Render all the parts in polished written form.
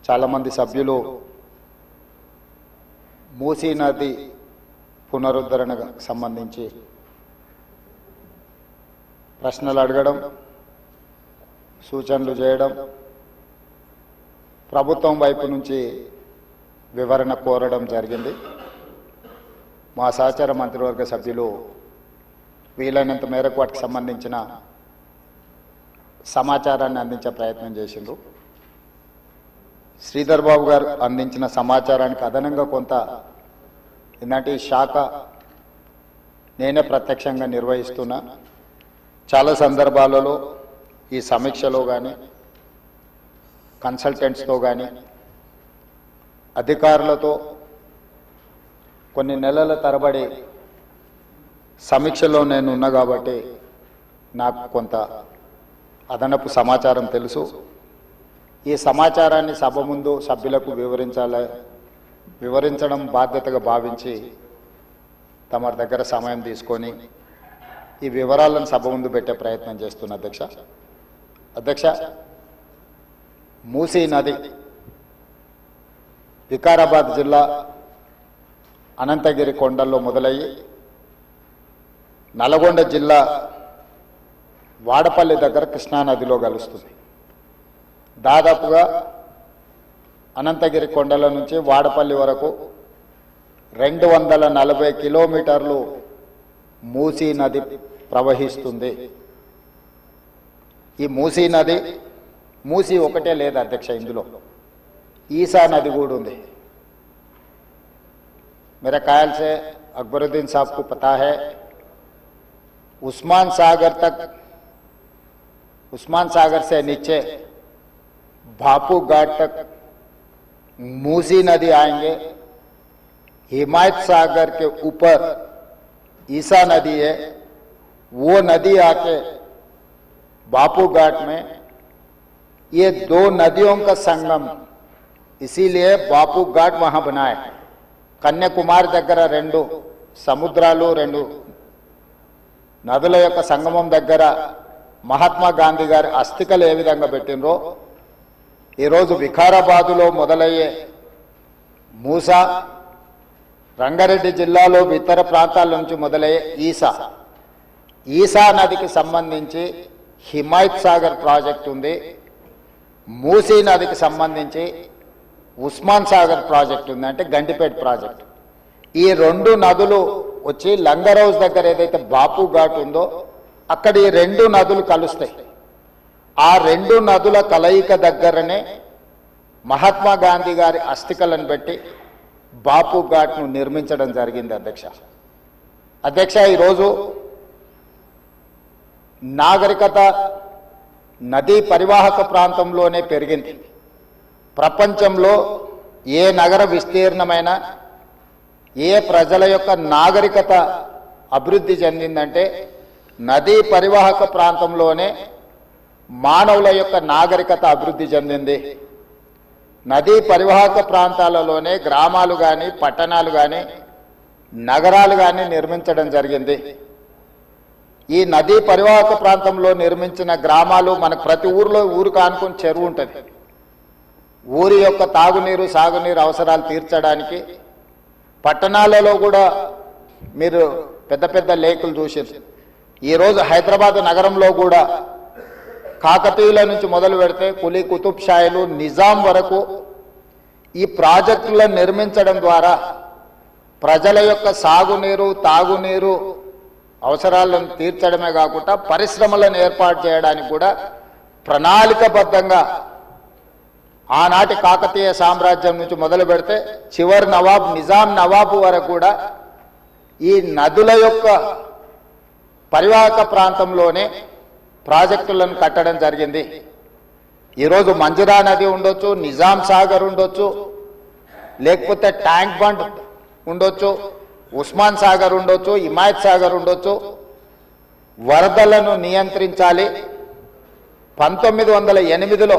చాలామంది సభ్యులు మూసీ నది పునరుద్ధరణకు సంబంధించి ప్రశ్నలు అడగడం, సూచనలు చేయడం, ప్రభుత్వం వైపు నుంచి వివరణ కోరడం జరిగింది. మా సహచార మంత్రివర్గ సభ్యులు వీలైనంత మేరకు వాటికి సంబంధించిన సమాచారాన్ని అందించే ప్రయత్నం చేసిండ్రు. శ్రీధర్ బాబు గారు అందించిన సమాచారానికి అదనంగా కొంత ఇలాంటి శాఖ నేనే ప్రత్యక్షంగా నిర్వహిస్తున్నా. చాలా సందర్భాలలో ఈ సమీక్షలో కానీ కన్సల్టెంట్స్తో కానీ అధికారులతో కొన్ని నెలల తరబడి సమీక్షలో నేను ఉన్నా కాబట్టి నాకు కొంత అదనపు సమాచారం తెలుసు. ఈ సమాచారాన్ని సభ ముందు సభ్యులకు వివరించడం బాధ్యతగా భావించి తమ దగ్గర సమయం తీసుకొని ఈ వివరాలను సభ ముందు పెట్టే ప్రయత్నం చేస్తున్న అధ్యక్ష, మూసీ నది వికారాబాద్ జిల్లా అనంతగిరి కొండల్లో మొదలయ్యి నల్గొండ జిల్లా వాడపల్లి దగ్గర కృష్ణానదిలో కలుస్తుంది. దాదాపుగా అనంతగిరి కొండల నుంచి వాడపల్లి వరకు 240 కిలోమీటర్లు మూసీ నది ప్రవహిస్తుంది. ఈ మూసీ నది మూసీ ఒకటే లేదు అధ్యక్ష, ఇందులో ఈసా నది కూడా ఉంది. मेरे ख्याल से अकबरुद्दीन साहब को पता है, उस्मान सागर से नीचे भापू घाट तक मूसी नदी आएंगे. हिमायत सागर के ऊपर ईसा नदी है, वो नदी आके भापू घाट में, ये दो नदियों का संगम, इसीलिए भापू घाट वहां बनाए. కన్యాకుమారి దగ్గర 2 సముద్రాలు 2 నదుల యొక్క సంగమం దగ్గర మహాత్మా గాంధీ గారి అస్థికలు ఏ విధంగా పెట్టినరో ఈరోజు వికారాబాదులో మొదలయ్యే మూసా, రంగారెడ్డి జిల్లాలో ఇతర ప్రాంతాల నుంచి మొదలయ్యే ఈసా నదికి సంబంధించి హిమాయత్ సాగర్ ప్రాజెక్ట్ ఉంది. మూసీ నదికి సంబంధించి ఉస్మాన్ సాగర్ ప్రాజెక్ట్ ఉంది, అంటే గండిపేట ప్రాజెక్ట్. ఈ 2 నదులు వచ్చి లంగర్ హౌస్ దగ్గర ఏదైతే బాపు ఘాట్ ఉందో అక్కడ ఈ 2 నదులు కలుస్తాయి. ఆ 2 నదుల కలయిక దగ్గరనే మహాత్మా గాంధీ గారి అస్థికలను పెట్టి బాపు ఘాట్ను నిర్మించడం జరిగింది. అధ్యక్ష, ఈరోజు నాగరికత నదీ పరివాహక ప్రాంతంలోనే పెరిగింది. ప్రపంచంలో ఏ నగర విస్తీర్ణమైన ఏ ప్రజల యొక్క నాగరికత అభివృద్ధి చెందిందంటే నదీ పరివాహక ప్రాంతంలోనే మానవుల యొక్క నాగరికత అభివృద్ధి చెందింది. నదీ పరివాహక ప్రాంతాలలోనే గ్రామాలు కానీ పట్టణాలు కానీ నగరాలు కానీ నిర్మించడం జరిగింది. ఈ నదీ పరివాహక ప్రాంతంలో నిర్మించిన గ్రామాలు మనకు ప్రతి ఊరికి ఆనుకుని చెరువు ఉంటుంది. ఊరి యొక్క తాగునీరు సాగునీరు అవసరాలు తీర్చడానికి పట్టణాలలో కూడా మీరు పెద్ద పెద్ద లేకులు చూసారు. ఈరోజు హైదరాబాద్ నగరంలో కూడా కాకతీయుల నుంచి మొదలు పెడితే కులీ కుతుబ్ షాయిలు నిజాం వరకు ఈ ప్రాజెక్టులను నిర్మించడం ద్వారా ప్రజల యొక్క సాగునీరు తాగునీరు అవసరాలను తీర్చడమే కాకుండా పరిశ్రమలను ఏర్పాటు చేయడానికి కూడా ప్రణాళికబద్ధంగా ఆనాటి కాకతీయ సామ్రాజ్యం నుంచి మొదలు పెడితే చివరి నిజాం నవాబు వరకు కూడా ఈ నదుల యొక్క పరివాహక ప్రాంతంలోనే ప్రాజెక్టులను కట్టడం జరిగింది. ఈరోజు మంజిరా నది ఉండొచ్చు, నిజాం సాగర్ ఉండొచ్చు, లేకపోతే ట్యాంక్ బండ్ ఉండొచ్చు, ఉస్మాన్ సాగర్ ఉండొచ్చు, హిమాయత్ సాగర్ ఉండొచ్చు. వరదలను నియంత్రించాలి. 1908లో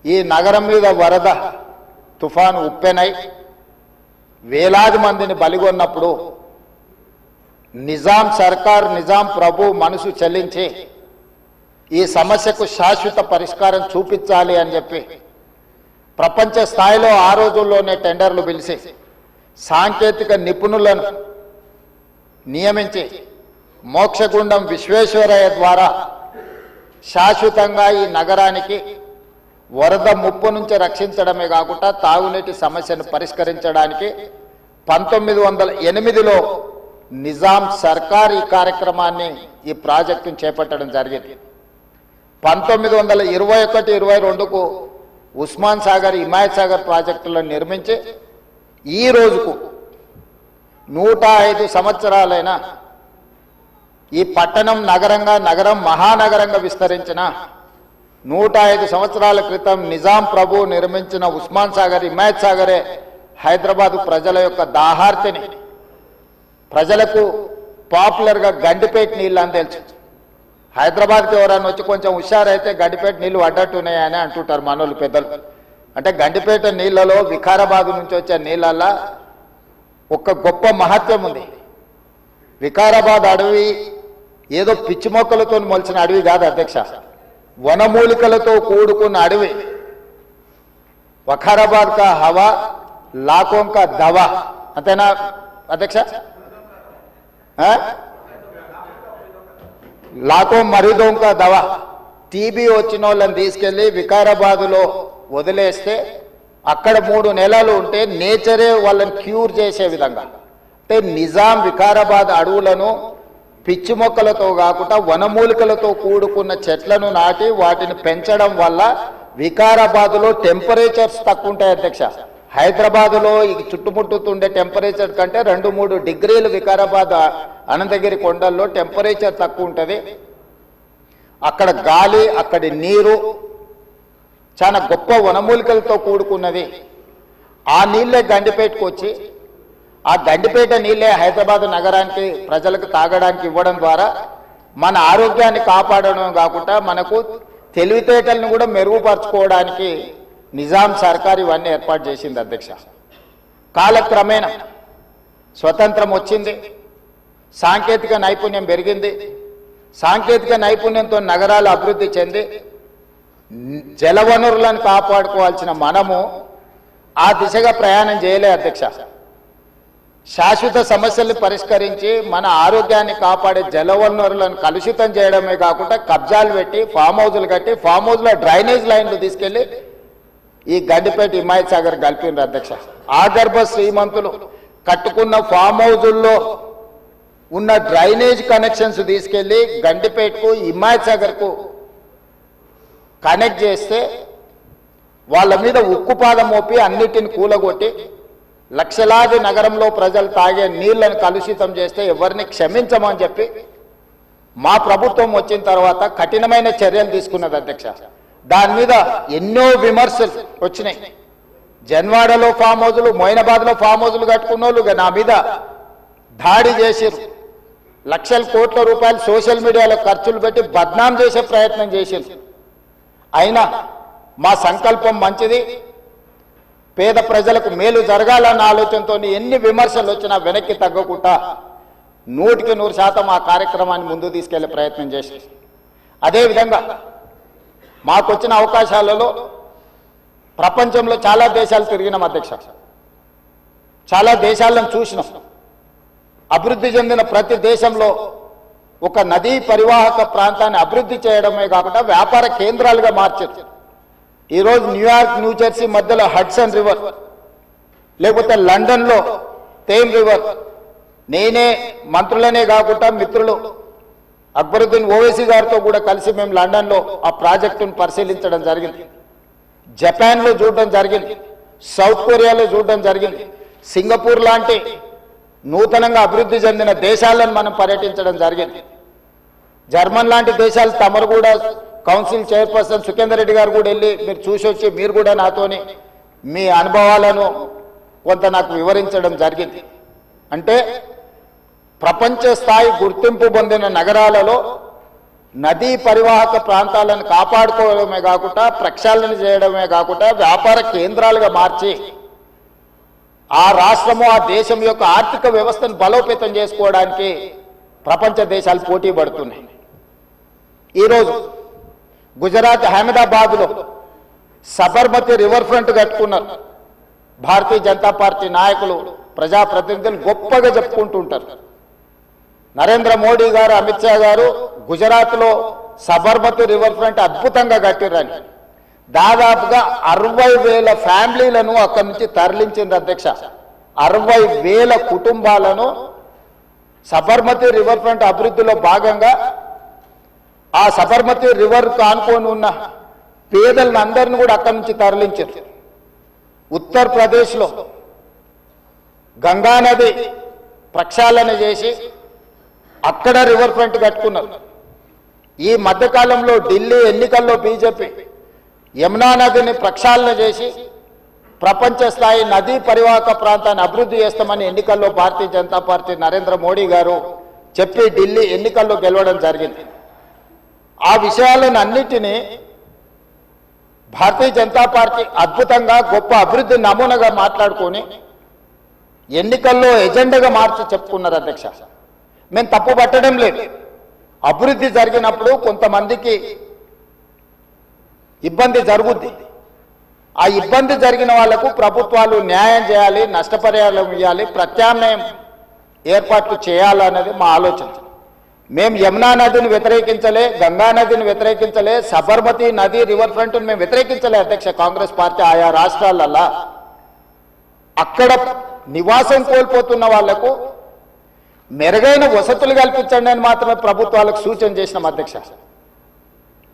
ఈ నగరం మీద వరద తుఫాను ఉప్పెనై వేలాది మందిని బలిగొన్నప్పుడు నిజాం సర్కార్, నిజాం ప్రభు మనసు చెల్లించి ఈ సమస్యకు శాశ్వత పరిష్కారం చూపించాలి అని చెప్పి ప్రపంచ స్థాయిలో ఆ రోజుల్లోనే టెండర్లు పిలిచి సాంకేతిక నిపుణులను నియమించి మోక్షగుండం విశ్వేశ్వరయ్య ద్వారా శాశ్వతంగా ఈ నగరానికి వరద ముప్పు నుంచి రక్షించడమే కాకుండా తాగునీటి సమస్యను పరిష్కరించడానికి 1908లో నిజాం సర్కార్ ఈ కార్యక్రమాన్ని ఈ ప్రాజెక్టును చేపట్టడం జరిగింది. 1921-22కు ఉస్మాన్ సాగర్ హిమాయత్ సాగర్ ప్రాజెక్టులను నిర్మించి ఈ రోజుకు 105 సంవత్సరాలైన ఈ పట్టణం నగరం మహానగరంగా విస్తరించిన 105 సంవత్సరాల క్రితం నిజాం ప్రభు నిర్మించిన ఉస్మాన్ సాగర్ హిమాయత్ సాగరే హైదరాబాదు ప్రజల యొక్క దాహార్తిని ప్రజలకు పాపులర్గా గండిపేట నీళ్ళు అని తెలుసు. హైదరాబాద్కి ఎవరైనా వచ్చి కొంచెం హుషారైతే గండిపేట నీళ్ళు అడ్డట్టున్నాయని అంటుంటారు మనోళ్ళు పెద్దలు. అంటే గండిపేట నీళ్ళలో వికారాబాద్ నుంచి వచ్చే నీళ్ళల్లో ఒక గొప్ప మహత్యం ఉంది. వికారాబాద్ అడవి ఏదో పిచ్చి మొక్కలతో మొలిచిన అడవి కాదు అధ్యక్ష, వనమూలికలతో కూడుకున్న అడవి. వఖారాబాద్ కా హవా లాఖోం కా దవా, అంతేనా అధ్యక్ష? లాఖో మరీదోం కా దవా. టీబీ వచ్చిన వాళ్ళని తీసుకెళ్లి వికారాబాదులో వదిలేస్తే అక్కడ 3 నెలలు ఉంటే నేచరే వాళ్ళని క్యూర్ చేసే విధంగా, అంటే నిజాం వికారాబాద్ అడవులను పిచ్చి మొక్కలతో కాకుండా వనమూలికలతో కూడుకున్న చెట్లను నాటి వాటిని పెంచడం వల్ల వికారాబాదులో టెంపరేచర్స్ తక్కువ ఉంటాయి అధ్యక్ష. హైదరాబాదులో ఈ చుట్టుముట్టుతుండే టెంపరేచర్ కంటే 2-3 డిగ్రీలు వికారాబాద్ అనంతగిరి కొండల్లో టెంపరేచర్ తక్కువ ఉంటుంది. అక్కడ గాలి, అక్కడి నీరు చాలా గొప్ప వనమూలికలతో కూడుకున్నది. ఆ నీళ్ళే గండిపేటకు వచ్చి ఆ గండిపేట నీళ్ళే హైదరాబాద్ నగరానికి ప్రజలకు తాగడానికి ఇవ్వడం ద్వారా మన ఆరోగ్యాన్ని కాపాడడం కాకుండా మనకు తెలివితేటలను కూడా మెరుగుపరచుకోవడానికి నిజాం సర్కార్ ఇవన్నీ ఏర్పాటు చేసింది అధ్యక్ష. కాలక్రమేణా స్వతంత్రం వచ్చింది, సాంకేతిక నైపుణ్యం పెరిగింది. సాంకేతిక నైపుణ్యంతో నగరాలు అభివృద్ధి చెంది జలవనరులను కాపాడుకోవాల్సిన మనము ఆ దిశగా ప్రయాణం చేయలే అధ్యక్ష. శాశ్వత సమస్యల్ని పరిష్కరించి మన ఆరోగ్యాన్ని కాపాడే జలవనరులను కలుషితం చేయడమే కాకుండా కబ్జాలు పెట్టి ఫామ్ హౌజులు కట్టి ఫామ్ హౌజ్లో డ్రైనేజ్ లైన్లు తీసుకెళ్లి ఈ గండిపేట హిమాయత్ సాగర్ కలిపిండ్రు అధ్యక్ష. ఆగర్భ శ్రీమంతులు కట్టుకున్న ఫామ్ హౌజుల్లో ఉన్న డ్రైనేజ్ కనెక్షన్స్ తీసుకెళ్లి గండిపేటకు హిమాయత్ సాగర్కు కనెక్ట్ చేస్తే వాళ్ళ మీద ఉక్కుపాదం మోపి అన్నిటిని కూలగొట్టి లక్షలాది నగరంలో ప్రజలు తాగే నీళ్లను కలుషితం చేస్తే ఎవరిని క్షమించమని చెప్పి మా ప్రభుత్వం వచ్చిన తర్వాత కఠినమైన చర్యలు తీసుకున్నది అధ్యక్ష. దాని మీద ఎన్నో విమర్శలు వచ్చినాయి. జన్వాడలో ఫామ్ హౌజులు, మొయినాబాద్లో ఫామ్ హౌజులు కట్టుకున్న వాళ్ళు నా మీద దాడి చేసిరు. లక్షల కోట్ల రూపాయలు సోషల్ మీడియాలో ఖర్చులు పెట్టి బద్నాం చేసే ప్రయత్నం చేసిరు. అయినా మా సంకల్పం మంచిది, పేద ప్రజలకు మేలు జరగాలన్న ఆలోచనతో ఎన్ని విమర్శలు వచ్చినా వెనక్కి తగ్గకుండా 100% ఆ కార్యక్రమాన్ని ముందుకు తీసుకెళ్లే ప్రయత్నం చేసి, అదేవిధంగా మాకొచ్చిన అవకాశాలలో ప్రపంచంలో చాలా దేశాలు తిరిగినాం అధ్యక్ష. చాలా దేశాలను చూసినాం. అభివృద్ధి చెందిన ప్రతి దేశంలో ఒక నదీ పరివాహక ప్రాంతాన్ని అభివృద్ధి చేయడమే కాకుండా వ్యాపార కేంద్రాలుగా మార్చారు. ఈరోజు న్యూయార్క్, న్యూజెర్సీ మధ్యలో హడ్సన్ రివర్, లేకపోతే లండన్లో థేమ్ రివర్. నేనే మంత్రులనే కాకుండా మిత్రులు అక్బరుద్దీన్ ఓవైసీ గారితో కూడా కలిసి మేము లండన్లో ఆ ప్రాజెక్టును పరిశీలించడం జరిగింది. జపాన్లో చూడడం జరిగింది, సౌత్ కొరియాలో చూడడం జరిగింది, సింగపూర్ లాంటి నూతనంగా అభివృద్ధి చెందిన దేశాలను మనం పర్యటించడం జరిగింది. జర్మన్ లాంటి దేశాలు తమరు కూడా కౌన్సిల్ చైర్పర్సన్ సుఖేందర్ రెడ్డి గారు కూడా వెళ్ళి మీరు చూసి వచ్చి మీరు కూడా నాతోని మీ అనుభవాలను కొంత నాకు వివరించడం జరిగింది. అంటే ప్రపంచ స్థాయి గుర్తింపు పొందిన నగరాలలో నదీ పరివాహక ప్రాంతాలను కాపాడుకోవడమే కాకుండా ప్రక్షాళన చేయడమే కాకుండా వ్యాపార కేంద్రాలుగా మార్చి ఆ రాష్ట్రము, ఆ దేశం యొక్క ఆర్థిక వ్యవస్థను బలోపేతం చేసుకోవడానికి ప్రపంచ దేశాలు పోటీ పడుతున్నాయి. ఈరోజు గుజరాత్ అహ్మదాబాద్లో సబర్మతి రివర్ ఫ్రంట్ కట్టుకున్నారు. భారతీయ జనతా పార్టీ నాయకులు ప్రజాప్రతినిధులు గొప్పగా చెప్పుకుంటుంటారు. నరేంద్ర మోడీ గారు, అమిత్ షా గారు గుజరాత్లో సబర్మతి రివర్ ఫ్రంట్ అద్భుతంగా కట్టిర్రని దాదాపుగా 60,000 ఫ్యామిలీలను అక్కడి నుంచి తరలించింది అధ్యక్ష. 60,000 కుటుంబాలను సబర్మతి రివర్ ఫ్రంట్ అభివృద్ధిలో భాగంగా ఆ సబర్మతి రివర్ ఆనుకొని ఉన్న పేదలను అందరిని కూడా అక్కడి నుంచి తరలించారు. ఉత్తరప్రదేశ్లో గంగానది ప్రక్షాళన చేసి అక్కడ రివర్ ఫ్రంట్ కట్టుకున్నారు. ఈ మధ్యకాలంలో ఢిల్లీ ఎన్నికల్లో బీజేపీ యమునా నదిని ప్రక్షాళన చేసి ప్రపంచ స్థాయి నదీ పరివాహక ప్రాంతాన్ని అభివృద్ధి చేస్తామని ఎన్నికల్లో భారతీయ జనతా పార్టీ నరేంద్ర మోడీ గారు చెప్పి ఢిల్లీ ఎన్నికల్లో గెలవడం జరిగింది. ఆ విషయాలను అన్నిటినీ భారతీయ జనతా పార్టీ అద్భుతంగా గొప్ప అభివృద్ధి నమూనాగా మాట్లాడుకొని ఎన్నికల్లో ఎజెండాగా మార్చి చెప్పుకున్నారు అధ్యక్ష. మేము తప్పు పట్టడం లేదు. అభివృద్ధి జరిగినప్పుడు కొంతమందికి ఇబ్బంది జరుగుద్ది. ఆ ఇబ్బంది జరిగిన వాళ్లకు ప్రభుత్వాలు న్యాయం చేయాలి, నష్టపరిహారం ఇవ్వాలి, ప్రత్యామ్నాయం ఏర్పాట్లు చేయాలన్నది మా ఆలోచన. మేము యమునా నదిని వ్యతిరేకించలే, గంగా నదిని వ్యతిరేకించలే, సబర్మతి నది రివర్ ఫ్రంట్ను మేము వ్యతిరేకించలే అధ్యక్ష. కాంగ్రెస్ పార్టీ ఆయా రాష్ట్రాలల్లా అక్కడ నివాసం కోల్పోతున్న వాళ్లకు మెరుగైన వసతులు కల్పించండి అని మాత్రమే ప్రభుత్వాలకు సూచన చేసినాం అధ్యక్ష.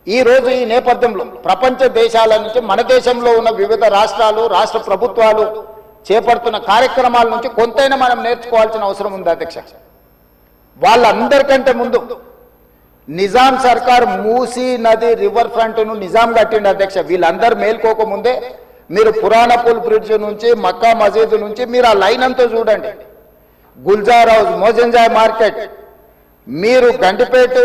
ఈరోజు ఈ నేపథ్యంలో ప్రపంచ దేశాల నుంచి మన దేశంలో ఉన్న వివిధ రాష్ట్రాలు, రాష్ట్ర ప్రభుత్వాలు చేపడుతున్న కార్యక్రమాల నుంచి కొంతైనా మనం నేర్చుకోవాల్సిన అవసరం ఉంది అధ్యక్ష. వాళ్ళందరికంటే ముందు నిజాం సర్కార్ మూసీ నది రివర్ ఫ్రంట్ను నిజాం కట్టిండి అధ్యక్ష. వీళ్ళందరూ మేల్కోకముందే మీరు పురాణపూల్ బ్రిడ్జ్ నుంచి మక్కా మసీదు నుంచి మీరు ఆ లైన్ అంతా చూడండి. గుల్జార్ హౌస్, మోజంజాయ్ మార్కెట్, మీరు గండిపేట,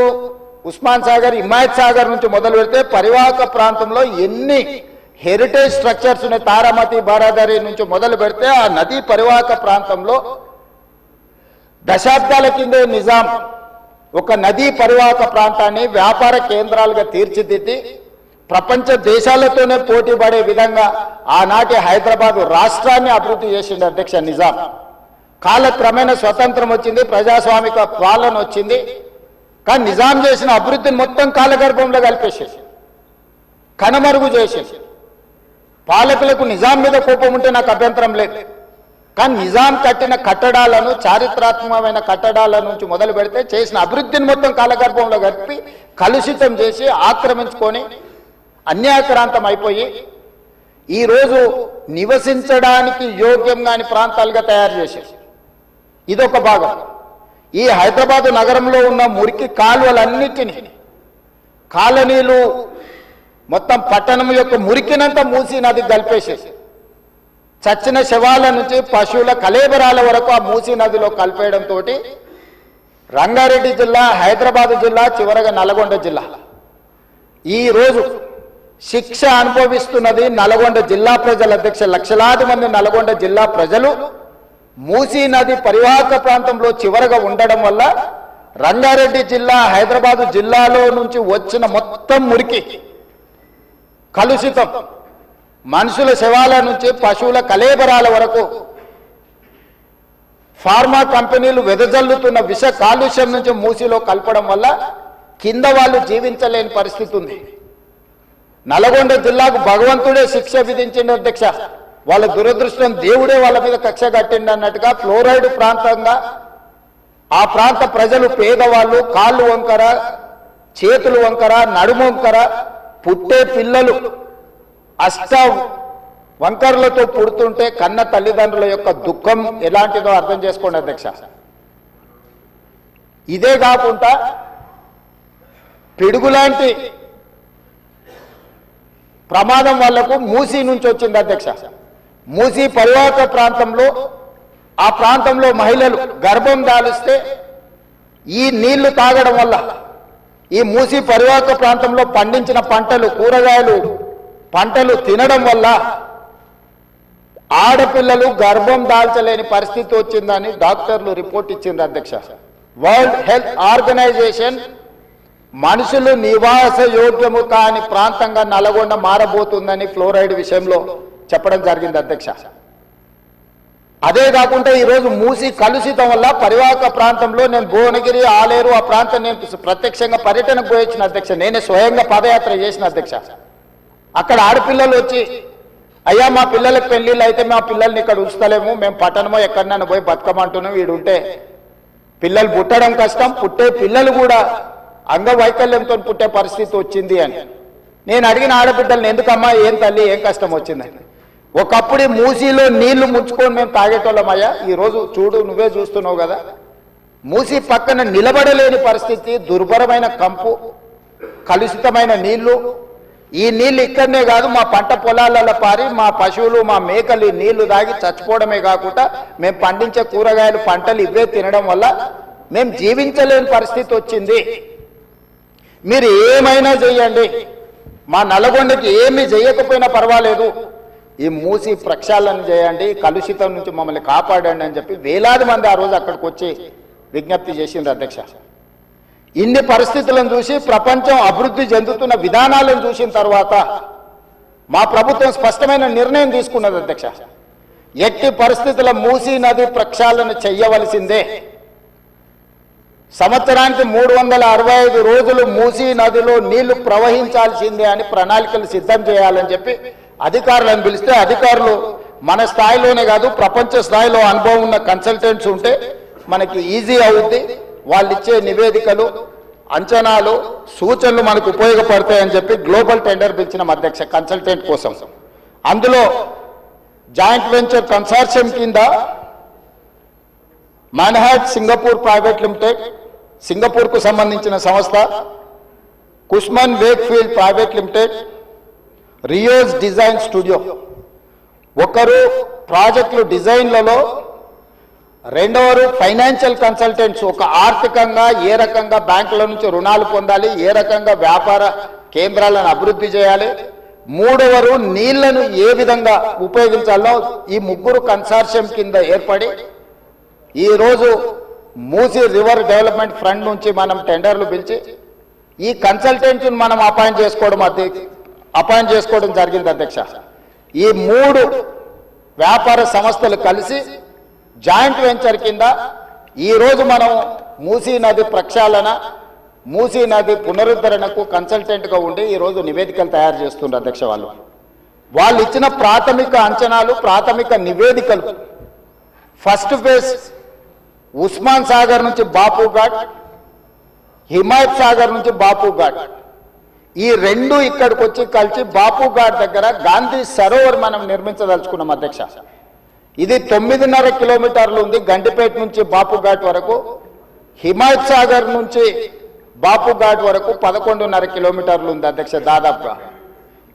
ఉస్మాన్ సాగర్, హిమాయత్ సాగర్ నుంచి మొదలు పెడితే పరివాహక ప్రాంతంలో ఎన్ని హెరిటేజ్ స్ట్రక్చర్స్ ఉన్నాయి. తారామతి, బారాదరి నుంచి మొదలు పెడితే ఆ నదీ పరివాహక ప్రాంతంలో దశాబ్దాల కిందే నిజాం ఒక నదీ పరివాహక ప్రాంతాన్ని వ్యాపార కేంద్రాలుగా తీర్చిదిద్ది ప్రపంచ దేశాలతోనే పోటీ పడే విధంగా ఆనాటి హైదరాబాద్ రాష్ట్రాన్ని అభివృద్ధి చేసింది అధ్యక్ష నిజాం. కాలక్రమేణా స్వతంత్రం వచ్చింది, ప్రజాస్వామిక పాలన వచ్చింది. కానీ నిజాం చేసిన అభివృద్ధిని మొత్తం కాలగర్భంలో కలిపేసేసి కనుమరుగు చేసేసి పాలకులకు నిజాం మీద కోపం ఉంటే నాకు అభ్యంతరం లేదు. కానీ నిజాం కట్టిన కట్టడాలను, చారిత్రాత్మకమైన కట్టడాల నుంచి మొదలు పెడితే చేసిన అభివృద్ధిని మొత్తం కాలగర్భంలో కలిపి కలుషితం చేసి ఆక్రమించుకొని అన్యాయక్రాంతం అయిపోయి ఈరోజు నివసించడానికి యోగ్యం కాని ప్రాంతాలుగా తయారు చేసేసి ఇదొక భాగం. ఈ హైదరాబాద్ నగరంలో ఉన్న మురికి కాలువలన్నిటినీ, కాలనీలు మొత్తం పట్టణం యొక్క మురికినంతా మూసీ నది కలిపేసేసి చచ్చిన శవాల నుంచి పశువుల కలేబరాల వరకు ఆ మూసీ నదిలో కలిపేయడంతో రంగారెడ్డి జిల్లా, హైదరాబాద్ జిల్లా, చివరగా నల్గొండ జిల్లా ఈరోజు శిక్ష అనుభవిస్తున్నది నల్గొండ జిల్లా ప్రజల అధ్యక్ష. లక్షలాది మంది నల్గొండ జిల్లా ప్రజలు మూసీ నది పరివాహక ప్రాంతంలో చివరగా ఉండడం వల్ల రంగారెడ్డి జిల్లా, హైదరాబాదు జిల్లాలో నుంచి వచ్చిన మొత్తం మురికి, కలుషితం, మనుషుల శవాల నుంచి పశువుల కలేబరాల వరకు ఫార్మా కంపెనీలు వెదజల్లుతున్న విష కాలుష్యం నుంచి మూసీలో కలపడం వల్ల కింద వాళ్ళు జీవించలేని పరిస్థితి ఉంది. నల్గొండ జిల్లాకు భగవంతుడే శిక్ష విధించింది అధ్యక్ష. వాళ్ళ దురదృష్టం, దేవుడే వాళ్ళ మీద కక్ష కట్టిండి అన్నట్టుగా ఫ్లోరైడ్ ప్రాంతంగా ఆ ప్రాంత ప్రజలు, పేదవాళ్ళు కాళ్ళు వంకర, చేతులు వంకర, నడుము వంకర, పుట్టే పిల్లలు అష్ట వంకర్లతో పుడుతుంటే కన్న తల్లిదండ్రుల యొక్క దుఃఖం ఎలాంటిదో అర్థం చేసుకోండి అధ్యక్ష. ఇదే కాకుండా పిడుగులాంటి ప్రమాదం వాళ్లకు మూసీ నుంచి వచ్చింది అధ్యక్ష. మూసీ పరివాహక ప్రాంతంలో, ఆ ప్రాంతంలో మహిళలు గర్భం దాలిస్తే ఈ నీళ్లు తాగడం వల్ల, ఈ మూసీ పరివాహక ప్రాంతంలో పండించిన పంటలు, కూరగాయలు పంటలు తినడం వల్ల ఆడపిల్లలు గర్భం దాల్చలేని పరిస్థితి వచ్చిందని డాక్టర్లు రిపోర్ట్ ఇచ్చింది అధ్యక్ష. వరల్డ్ హెల్త్ ఆర్గనైజేషన్ మనుషులు నివాస యోగ్యము కాని ప్రాంతంగా నల్గొండ మారబోతుందని ఫ్లోరైడ్ విషయంలో చెప్పడం జరిగింది అధ్యక్ష. అదే కాకుండా ఈరోజు మూసి కలుషితం వల్ల పరివాహక ప్రాంతంలో నేను భువనగిరి ఆలేరు ఆ ప్రాంతం నేను ప్రత్యక్షంగా పర్యటనకు పోయొచ్చిన అధ్యక్ష. నేనే స్వయంగా పాదయాత్ర చేసిన అధ్యక్ష. అక్కడ ఆడపిల్లలు వచ్చి అయ్యా మా పిల్లలకు పెళ్లిళ్ళు అయితే మా పిల్లల్ని ఇక్కడ ఉంచుతలేము, మేము పట్టణమో ఎక్కడన్నా పోయి బతకమంటున్నాం, వీడుంటే పిల్లలు పుట్టడం కష్టం, పుట్టే పిల్లలు కూడా అంగవైకల్యంతో పుట్టే పరిస్థితి వచ్చింది అని. నేను అడిగిన ఆడబిడ్డలను ఎందుకమ్మా ఏం తల్లి ఏం కష్టం వచ్చిందని. ఒకప్పుడు మూసీలో నీళ్లు ముంచుకొని మేము తాగేటోళ్ళమయ్యా, ఈరోజు చూడు నువ్వే చూస్తున్నావు కదా, మూసీ పక్కన నిలబడలేని పరిస్థితి, దుర్భరమైన కంపు, కలుషితమైన నీళ్లు. ఈ నీళ్లు ఇక్కడనే కాదు మా పంట పొలాలలో పారి మా పశువులు మా మేకలు ఈ నీళ్లు తాగి చచ్చిపోవడమే కాకుండా మేము పండించే కూరగాయలు పంటలు ఇవే తినడం వల్ల మేము జీవించలేని పరిస్థితి వచ్చింది. మీరు ఏమైనా చేయండి, మా నల్గొండకి ఏమి చేయకపోయినా పర్వాలేదు, ఈ మూసి ప్రక్షాళన చేయండి, కలుషితం నుంచి మమ్మల్ని కాపాడండి అని చెప్పి వేలాది మంది ఆ రోజు అక్కడికి వచ్చి విజ్ఞప్తి చేసింది అధ్యక్ష. ఇన్ని పరిస్థితులను చూసి ప్రపంచం అభివృద్ధి చెందుతున్న విధానాలను చూసిన తర్వాత మా ప్రభుత్వం స్పష్టమైన నిర్ణయం తీసుకున్నది అధ్యక్ష. ఎట్టి పరిస్థితుల మూసీ నది ప్రక్షాళన చెయ్యవలసిందే. సంవత్సరానికి 365 రోజులు మూసీ నదిలో నీళ్లు ప్రవహించాల్సిందే అని ప్రణాళికలు సిద్ధం చేయాలని చెప్పి అధికారులను పిలిస్తే అధికారులు మన స్థాయిలోనే కాదు ప్రపంచ స్థాయిలో అనుభవం ఉన్న కన్సల్టెంట్స్ ఉంటే మనకి ఈజీ అవుద్ది, వాళ్ళు ఇచ్చే నివేదికలు అంచనాలు సూచనలు మనకు ఉపయోగపడతాయని చెప్పి గ్లోబల్ టెండర్ పిలిచిన అధ్యక్ష కన్సల్టెంట్ కోసం. అందులో జాయింట్ వెంచర్ కన్సార్షియం కింద మాన్హాట్ సింగపూర్ ప్రైవేట్ లిమిటెడ్, సింగపూర్కు సంబంధించిన సంస్థ, Cushman Wakefield private limited, Rios design studio, ఒకరు ప్రాజెక్టులు డిజైన్లలో, రెండవరు ఫైనాన్షియల్ కన్సల్టెంట్స్, ఒక ఆర్థికంగా ఏ రకంగా బ్యాంకుల నుంచి రుణాలు పొందాలి, ఏ రకంగా వ్యాపార కేంద్రాలను అభివృద్ధి చేయాలి, మూడవరు నీళ్లను ఏ విధంగా ఉపయోగించాలో ఈ ముగ్గురు కన్సార్షియం కింద ఏర్పడి ఈరోజు మూసీ రివర్ డెవలప్మెంట్ ఫ్రంట్ నుంచి మనం టెండర్లు పిలిచి ఈ కన్సల్టెంట్ని మనం అపాయింట్ చేసుకోవడం జరిగింది అధ్యక్ష. ఈ 3 వ్యాపార సంస్థలు కలిసి జాయింట్ వెంచర్ కింద ఈరోజు మనం మూసీ నది ప్రక్షాళన, మూసీ నది పునరుద్ధరణకు కన్సల్టెంట్గా ఉండి ఈరోజు నివేదికలు తయారు చేస్తున్నారు అధ్యక్ష. వాళ్ళు ఇచ్చిన ప్రాథమిక అంచనాలు, ప్రాథమిక నివేదికలు, ఫస్ట్ ఫేజ్ ఉస్మాన్ సాగర్ నుంచి బాపు ఘాట్, హిమాయత్ సాగర్ నుంచి బాపు ఘాట్, ఈ 2 ఇక్కడికి వచ్చి కలిసి బాపు ఘాట్ దగ్గర గాంధీ సరోవర్ మనం నిర్మించదలుచుకున్నాం అధ్యక్ష. ఇది 9.5 కిలోమీటర్లు ఉంది గండిపేట నుంచి బాపు ఘాట్ వరకు. హిమాయత్ సాగర్ నుంచి బాపు ఘాట్ వరకు 11.5 కిలోమీటర్లు ఉంది అధ్యక్ష దాదాపుగా.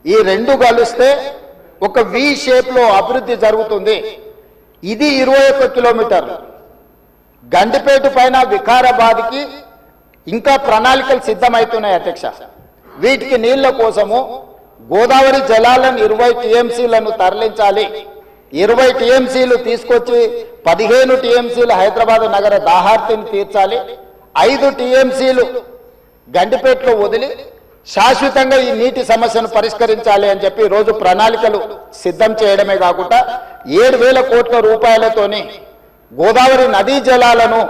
ఈ 2 కలిస్తే ఒక వి షేప్ లో అభివృద్ధి జరుగుతుంది. ఇది 21 కిలోమీటర్లు. గండిపేట పైన వికారాబాద్కి ఇంకా ప్రణాళికలు సిద్ధమవుతున్నాయి అధ్యక్ష. వీటికి నీళ్ల కోసము గోదావరి జలాలను 20 టీఎంసీలను తరలించాలి. 20 టీఎంసీలు తీసుకొచ్చి 15 టీఎంసీలు హైదరాబాద్ నగర దాహార్తిని తీర్చాలి. 5 టీఎంసీలు గండిపేటలో వదిలి శాశ్వతంగా ఈ నీటి సమస్యను పరిష్కరించాలి అని చెప్పి రోజు ప్రణాళికలు సిద్ధం చేయడమే కాకుండా 7,000 కోట్ల రూపాయలతోని గోదావరి నదీ జలాలను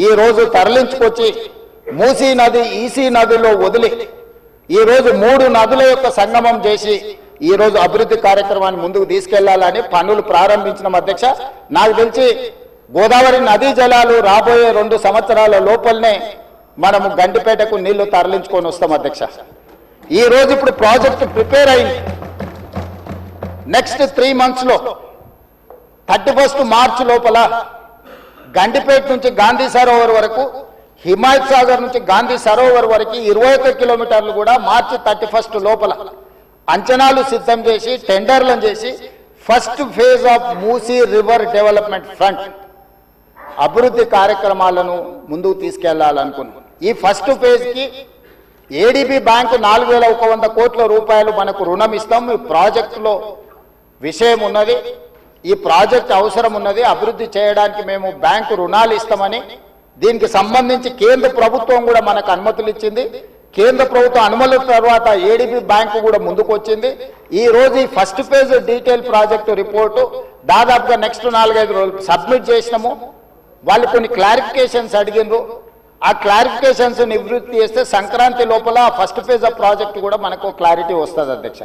ఈ రోజు తరలించుకొచ్చి మూసీ నది ఈసీ నదిలో వదిలి ఈ రోజు 3 నదుల యొక్క సంగమం చేసి ఈ రోజు అభివృద్ధి కార్యక్రమాన్ని ముందుకు తీసుకెళ్లాలని పనులు ప్రారంభించిన అధ్యక్ష. నాకు తెలిసి గోదావరి నదీ జలాలు రాబోయే 2 సంవత్సరాల లోపలనే మనము గండిపేటకు నీళ్లు తరలించుకొని వస్తాం అధ్యక్ష. ఈ రోజు ఇప్పుడు ప్రాజెక్ట్ ప్రిపేర్ అయింది. నెక్స్ట్ 3 months లో 31 మార్చి లోపల గండిపేట నుంచి గాంధీ సరోవర్ వరకు, హిమాయత్ సాగర్ నుంచి గాంధీ సరోవర్ వరకు 21 కిలోమీటర్లు కూడా మార్చి 31 లోపల అంచనాలు సిద్ధం చేసి టెండర్లను చేసి first phase of Musi river development front అభివృద్ధి కార్యక్రమాలను ముందుకు తీసుకెళ్లాలనుకున్నాం. ఈ ఫస్ట్ ఫేజ్కి ఏడీబీ బ్యాంకు 4,100 కోట్ల రూపాయలు మనకు రుణం ఇస్తాం. ఈ ప్రాజెక్టులో విషయం ఉన్నది, ఈ ప్రాజెక్ట్ అవసరం ఉన్నది, అభివృద్ధి చేయడానికి మేము బ్యాంకు రుణాలు ఇస్తామని దీనికి సంబంధించి కేంద్ర ప్రభుత్వం కూడా మనకు అనుమతులు ఇచ్చింది. కేంద్ర ప్రభుత్వం అనుమతుల తర్వాత ఏడీబీ బ్యాంకు కూడా ముందుకు వచ్చింది. ఈ రోజు ఈ first phase detail project report దాదాపుగా నెక్స్ట్ 4-5 రోజులు సబ్మిట్ చేసినాము. వాళ్ళు కొన్ని క్లారిఫికేషన్స్ అడిగినారు. ఆ క్లారిఫికేషన్స్ నివృత్తి చేస్తే సంక్రాంతి లోపల ఫస్ట్ ఫేజ్ ఆఫ్ ప్రాజెక్టు కూడా మనకు క్లారిటీ వస్తుంది అధ్యక్ష.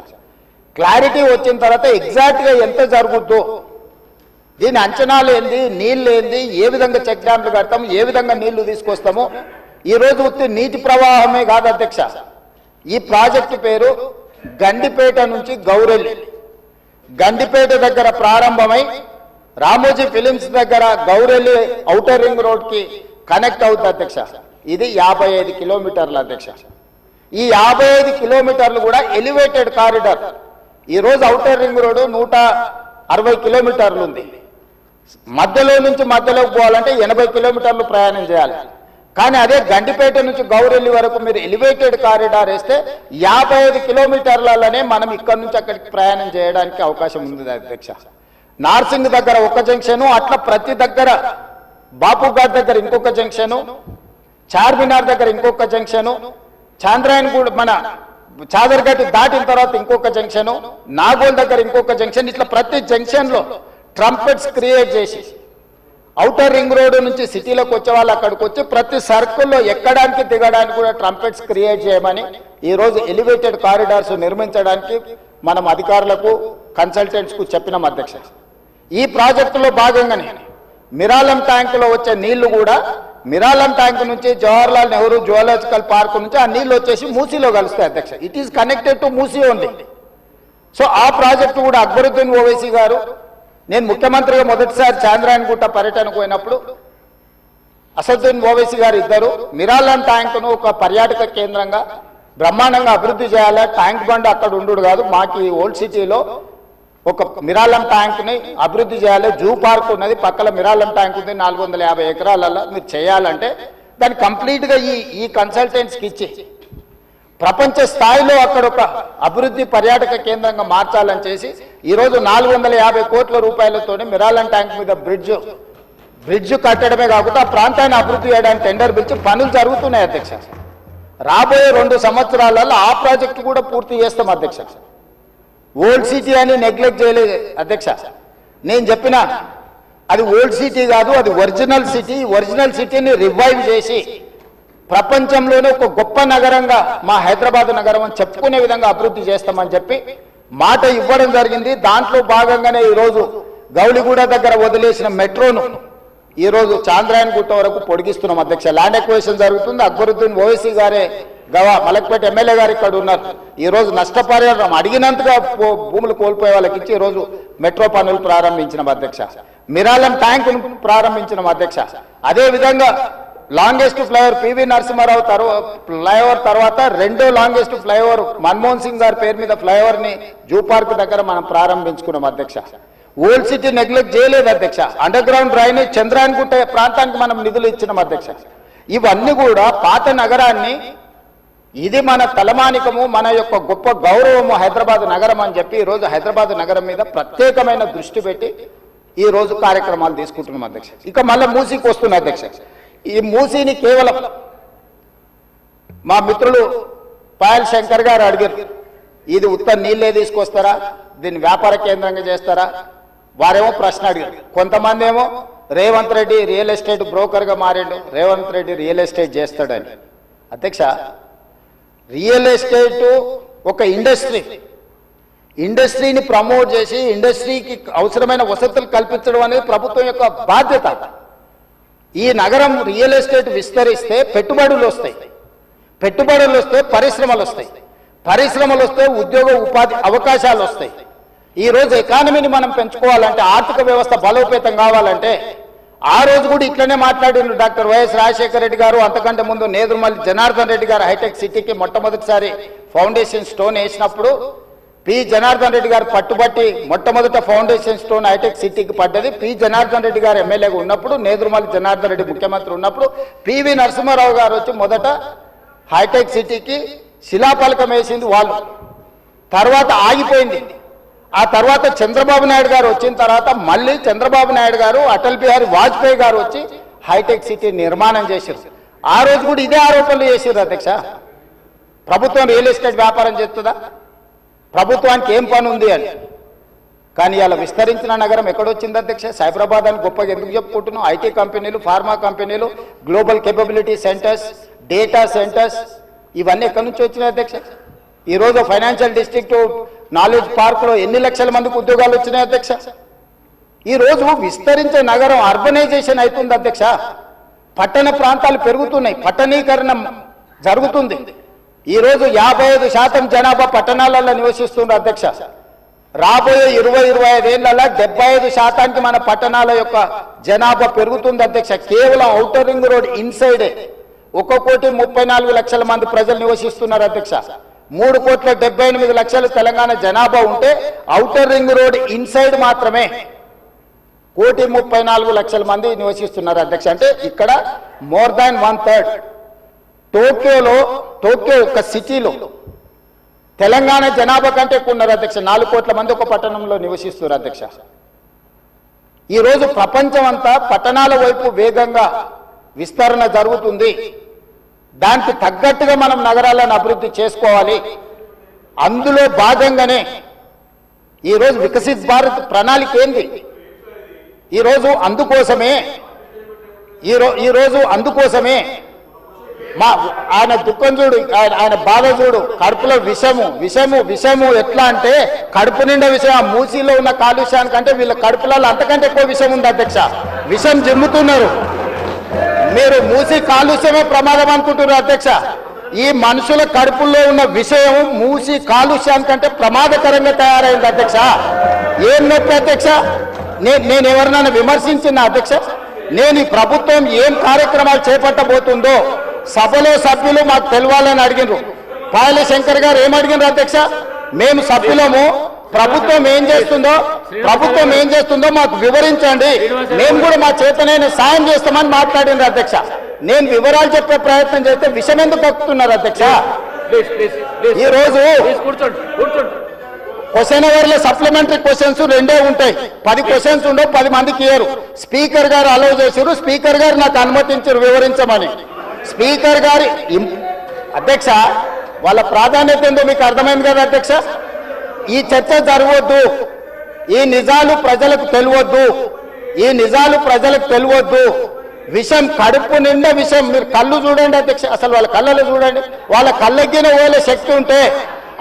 క్లారిటీ వచ్చిన తర్వాత ఎగ్జాక్ట్గా ఎంత జరుగుద్దో, దీని అంచనాలు ఏంది, నీళ్ళు ఏంది, ఏ విధంగా చెక్ డ్యామ్లు కడతాము, ఏ విధంగా నీళ్లు తీసుకొస్తాము. ఈ రోజు ఉత్తి నీటి ప్రవాహమే కాదు అధ్యక్ష, ఈ ప్రాజెక్టు పేరు గండిపేట నుంచి గౌరెల్లి, గండిపేట దగ్గర ప్రారంభమై రామోజీ ఫిలిమ్స్ దగ్గర గౌరెల్లి ఔటర్ రింగ్ రోడ్ కి కనెక్ట్ అవుతుంది అధ్యక్ష. ఇది 55 కిలోమీటర్లు అధ్యక్ష. ఈ 55 కిలోమీటర్లు కూడా ఎలివేటెడ్ కారిడార్. ఈ రోజు ఔటర్ రింగ్ రోడ్ 160 కిలోమీటర్లు ఉంది. మధ్యలో నుంచి మధ్యలోకి పోవాలంటే 80 కిలోమీటర్లు ప్రయాణం చేయాలి. కానీ అదే గండిపేట నుంచి గౌరెల్లి వరకు మీరు ఎలివేటెడ్ కారిడార్ వేస్తే 55 కిలోమీటర్లలోనే మనం ఇక్కడ నుంచి అక్కడికి ప్రయాణం చేయడానికి అవకాశం ఉంది అధ్యక్ష. నార్సింగ్ దగ్గర ఒక జంక్షను, అట్లా ప్రతి దగ్గర బాపుఘాట్ దగ్గర ఇంకొక జంక్షను, చార్మినార్ దగ్గర ఇంకొక జంక్షను, చాంద్రాయణగూడ మన చాదర్ఘట్ దాటిన తర్వాత ఇంకొక జంక్షను, నాగోల్ దగ్గర ఇంకొక జంక్షన్, ఇట్లా ప్రతి జంక్షన్ లో ట్రంపెట్స్ క్రియేట్ చేసి ఔటర్ రింగ్ రోడ్ నుంచి సిటీలోకి వచ్చే వాళ్ళు అక్కడికి వచ్చి ప్రతి సర్కిల్లో ఎక్కడానికి దిగడానికి కూడా ట్రంపెట్స్ క్రియేట్ చేయమని ఈ రోజు ఎలివేటెడ్ కారిడార్స్ నిర్మించడానికి మనం అధికారులకు కన్సల్టెంట్స్ కు చెప్పినాం అధ్యక్ష. ఈ ప్రాజెక్టులో భాగంగానే మిరాలం ట్యాంకులో వచ్చే నీళ్లు కూడా మిరాలం ట్యాంక్ నుంచి జవహర్లాల్ నెహ్రూ జువాలజికల్ పార్క్ నుంచి ఆ నీళ్లు వచ్చేసి మూసీలో కలుస్తాయి అధ్యక్ష. It is connected to Musi only. So ఆ ప్రాజెక్టు కూడా అక్బరుద్దీన్ ఓవైసీ గారు, నేను ముఖ్యమంత్రిగా మొదటిసారి చాంద్రాయణగుట్ట పర్యటనకు పోయినప్పుడు అసదుద్దీన్ ఓవైసీ గారు ఇద్దరు మిరాలం ట్యాంకును ఒక పర్యాటక కేంద్రంగా బ్రహ్మాండంగా అభివృద్ధి చేయాలి, ట్యాంక్ బండ్ అక్కడ ఉండు కాదు, మాకు ఈ ఓల్డ్ సిటీలో ఒక మిరాలం ట్యాంక్ని అభివృద్ధి చేయాలి, జూ పార్క్ ఉన్నది పక్కన మిరాలం ట్యాంక్ ఉంది 450 ఎకరాలలో మీరు చేయాలంటే దాన్ని కంప్లీట్గా ఈ కన్సల్టెంట్స్కి ఇచ్చి ప్రపంచ స్థాయిలో అక్కడ ఒక అభివృద్ధి పర్యాటక కేంద్రంగా మార్చాలని చేసి ఈరోజు 450 కోట్ల రూపాయలతోనే మిరాలం ట్యాంక్ మీద బ్రిడ్జ్ కట్టడమే కాకుండా ఆ ప్రాంతాన్ని అభివృద్ధి చేయడానికి టెండర్ పిలిచి పనులు జరుగుతున్నాయి అధ్యక్ష. రాబోయే 2 సంవత్సరాలలో ఆ ప్రాజెక్టు కూడా పూర్తి చేస్తాం అధ్యక్ష. ఓల్డ్ సిటీ అని నెగ్లెక్ట్ చేయలేదు అధ్యక్ష. నేను చెప్పిన అది ఓల్డ్ సిటీ కాదు, అది ఒరిజినల్ సిటీ. ఒరిజినల్ సిటీని రివైవ్ చేసి ప్రపంచంలోనే ఒక గొప్ప నగరంగా మా హైదరాబాద్ నగరం అని చెప్పుకునే విధంగా అభివృద్ధి చేస్తామని చెప్పి మాట ఇవ్వడం జరిగింది. దాంట్లో భాగంగానే ఈరోజు గౌలిగూడ దగ్గర వదిలేసిన మెట్రోను ఈరోజు చాంద్రాయణగుట్ట వరకు పొడిగిస్తున్నాం అధ్యక్ష. ల్యాండ్ ఎక్వేషన్ జరుగుతుంది. అక్బరుద్దీన్ ఓవైసీ గారే మలక్పేట ఎమ్మెల్యే గారు ఇక్కడ ఉన్నారు. ఈరోజు నష్టపరిహారం అడిగినంతగా భూములు కోల్పోయే వాళ్ళకి ఇచ్చి ఈరోజు మెట్రో పనులు ప్రారంభించిన అధ్యక్ష. మిరాలం ట్యాంక్ ప్రారంభించిన అధ్యక్ష. అదే విధంగా longest flyover PV Narasimha Rao flyover తర్వాత రెండో లాంగెస్ట్ ఫ్లైఓవర్ మన్మోహన్ సింగ్ గారి పేరు మీద ఫ్లైఓవర్ ని జూ పార్క్ దగ్గర మనం ప్రారంభించుకున్నాం అధ్యక్ష. ఓల్డ్ సిటీ నెగ్లెక్ట్ చేయలేదు అధ్యక్ష. అండర్ గ్రౌండ్ డ్రైనేజ్ చంద్రాయణగుట్ట ప్రాంతానికి మనం నిధులు ఇచ్చినాం అధ్యక్ష. ఇవన్నీ కూడా పాత నగరాన్ని, ఇది మన తలమానికము, మన యొక్క గొప్ప గౌరవము హైదరాబాద్ నగరం అని చెప్పి ఈరోజు హైదరాబాద్ నగరం మీద ప్రత్యేకమైన దృష్టి పెట్టి ఈ రోజు కార్యక్రమాలు తీసుకుంటున్నాం అధ్యక్ష. ఇక మళ్ళీ మూసీకి వస్తున్న అధ్యక్ష. ఈ మూసీని కేవలం మా మిత్రులు పాయల్ శంకర్ గారు అడిగారు, ఇది ఉత్త నీళ్ళే తీసుకొస్తారా, దీన్ని వ్యాపార కేంద్రంగా చేస్తారా? వారేమో ప్రశ్న అడిగారు. కొంతమంది ఏమో రేవంత్ రెడ్డి రియల్ ఎస్టేట్ బ్రోకర్గా మారిండు, రేవంత్ రెడ్డి రియల్ ఎస్టేట్ చేస్తాడని. అధ్యక్ష, రియల్ ఎస్టేట్ ఒక ఇండస్ట్రీని ప్రమోట్ చేసి ఇండస్ట్రీకి అవసరమైన వసతులు కల్పించడం అనేది ప్రభుత్వం యొక్క బాధ్యత. ఈ నగరం రియల్ ఎస్టేట్ విస్తరిస్తే పెట్టుబడులు వస్తాయి, పెట్టుబడులు వస్తే పరిశ్రమలు వస్తాయి, పరిశ్రమలు వస్తే ఉద్యోగ ఉపాధి అవకాశాలు వస్తాయి. ఈ రోజు ఎకానమీని మనం పెంచుకోవాలంటే, ఆర్థిక వ్యవస్థ బలోపేతం కావాలంటే, ఆ రోజు కూడా ఇట్లనే మాట్లాడిండు డాక్టర్ వైఎస్ రాజశేఖర రెడ్డి గారు. అంతకంటే ముందు నేదురుమల్లి జనార్దన్ రెడ్డి గారు హైటెక్ సిటీకి మొట్టమొదటిసారి ఫౌండేషన్ స్టోన్ వేసినప్పుడు పి జనార్దన్ రెడ్డి గారు పట్టుబట్టి మొట్టమొదట ఫౌండేషన్ స్టోన్ హైటెక్ సిటీకి పడ్డది. పి జనార్దన్ రెడ్డి గారు ఎమ్మెల్యేగా ఉన్నప్పుడు, నేదురుమల్లి జనార్దన్ రెడ్డి ముఖ్యమంత్రి ఉన్నప్పుడు పివి నరసింహారావు గారు వచ్చి మొదట హైటెక్ సిటీకి శిలాఫలకం వేసింది వాళ్ళు. తర్వాత ఆగిపోయింది. ఆ తర్వాత చంద్రబాబు నాయుడు గారు వచ్చిన తర్వాత మళ్ళీ చంద్రబాబు నాయుడు గారు, అటల్ బిహారీ వాజ్పేయి గారు వచ్చి హైటెక్ సిటీ నిర్మాణం చేశారు. ఆ రోజు కూడా ఇదే ఆరోపణలు చేశారు అధ్యక్ష. ప్రభుత్వం రియల్ ఎస్టేట్ వ్యాపారం చేస్తుందా, ప్రభుత్వానికి ఏం పని ఉంది అని. కానీ ఇలా విస్తరించిన నగరం ఎక్కడొచ్చింది అధ్యక్ష? సైబరాబాద్ అని గొప్పగా ఎందుకు చెప్పుకుంటున్నాం? ఐటీ కంపెనీలు, ఫార్మా కంపెనీలు, global capability centres, data centres, ఇవన్నీ ఎక్కడి నుంచి వచ్చినాయి అధ్యక్ష? ఈరోజు ఫైనాన్షియల్ డిస్ట్రిక్ట్, నాలెడ్జ్ పార్క్లో ఎన్ని లక్షల మందికి ఉద్యోగాలు వచ్చినాయి అధ్యక్ష? ఈరోజు విస్తరించే నగరం అర్బనైజేషన్ అవుతుంది అధ్యక్ష. పట్టణ ప్రాంతాలు పెరుగుతున్నాయి, పట్టణీకరణ జరుగుతుంది. ఈరోజు 55% జనాభా పట్టణాలలో నివసిస్తున్నారు అధ్యక్ష. రాబోయే 20-25 ఏళ్లలో 75% మన పట్టణాల యొక్క జనాభా పెరుగుతుంది అధ్యక్ష. కేవలం ఔటర్ రింగ్ రోడ్ ఇన్సైడే 1,34,00,000 మంది ప్రజలు నివసిస్తున్నారు అధ్యక్ష. 3,78,00,000 తెలంగాణ జనాభా ఉంటే ఔటర్ రింగ్ రోడ్ ఇన్సైడ్ మాత్రమే 1,34,00,000 మంది నివసిస్తున్నారు అధ్యక్ష. అంటే ఇక్కడ మోర్ దాన్ 1/3. టోక్యో ఒక సిటీలో తెలంగాణ జనాభా కంటే ఎక్కువ ఉన్నారు అధ్యక్ష. 4 కోట్ల మంది ఒక పట్టణంలో నివసిస్తున్నారు అధ్యక్ష. ఈరోజు ప్రపంచం అంతా పట్టణాల వైపు వేగంగా విస్తరణ జరుగుతుంది. దానికి తగ్గట్టుగా మనం నగరాలను అభివృద్ధి చేసుకోవాలి. అందులో భాగంగానే ఈరోజు వికసిత్ భారత్ ప్రణాళిక ఏంది? ఈరోజు అందుకోసమే ఆయన దుఃఖం చూడు, ఆయన బాధ చూడు, కడుపులో విషము ఎట్లా అంటే కడుపు నిండా విషయం. ఆ మూసీలో ఉన్న కాలుష్యానికంటే వీళ్ళ కడుపులలో అంతకంటే ఎక్కువ విషయం ఉంది అధ్యక్ష. విషం జిమ్ముతున్నారు. మీరు మూసి కాలుష్యమే ప్రమాదం అనుకుంటున్నారు అధ్యక్ష. ఈ మనుషుల కడుపుల్లో ఉన్న విషయం మూసి కాలుష్యానికంటే ప్రమాదకరంగా తయారైంది అధ్యక్ష. ఏం నొప్పి అధ్యక్ష? నేను ఎవరినైనా విమర్శించిన అధ్యక్ష? నేను ఈ ప్రభుత్వం ఏం కార్యక్రమాలు చేపట్టబోతుందో సభలో సభ్యులు మాకు తెలవాలని అడిగినారు. పాయల శంకర్ గారు ఏమడిగినారు అధ్యక్ష? మేము సభ్యులము, ప్రభుత్వం ఏం చేస్తుందో మాకు వివరించండి, మేము కూడా మా చేతనైన సాయం చేస్తామని మాట్లాడినారు అధ్యక్ష. నేను వివరాలు చెప్పే ప్రయత్నం చేస్తే విషయం ఎందుకు కక్కుతున్నారు అధ్యక్ష? ఈరోజు క్వశ్చన్ అవర్లో సప్లిమెంటరీ క్వశ్చన్స్ 2 ఉంటాయి. 10 క్వశ్చన్స్ ఉండవు, 10 మందికి ఇయ్యరు. స్పీకర్ గారు అలౌ చేశారు, స్పీకర్ గారు నాకు అనుమతించారు వివరించమని. స్పీకర్ గారి అధ్యక్ష వాళ్ళ ప్రాధాన్యత ఏందో మీకు అర్థమైంది కదా అధ్యక్ష. ఈ చర్చ జరగవద్దు, ఈ నిజాలు ప్రజలకు తెలియవద్దు. విషం కడుపు నిండా విషం. మీరు కళ్ళు చూడండి అధ్యక్ష, అసలు వాళ్ళ కళ్ళలో చూడండి. వాళ్ళ కళ్ళగిన ఓలే శక్తి ఉంటే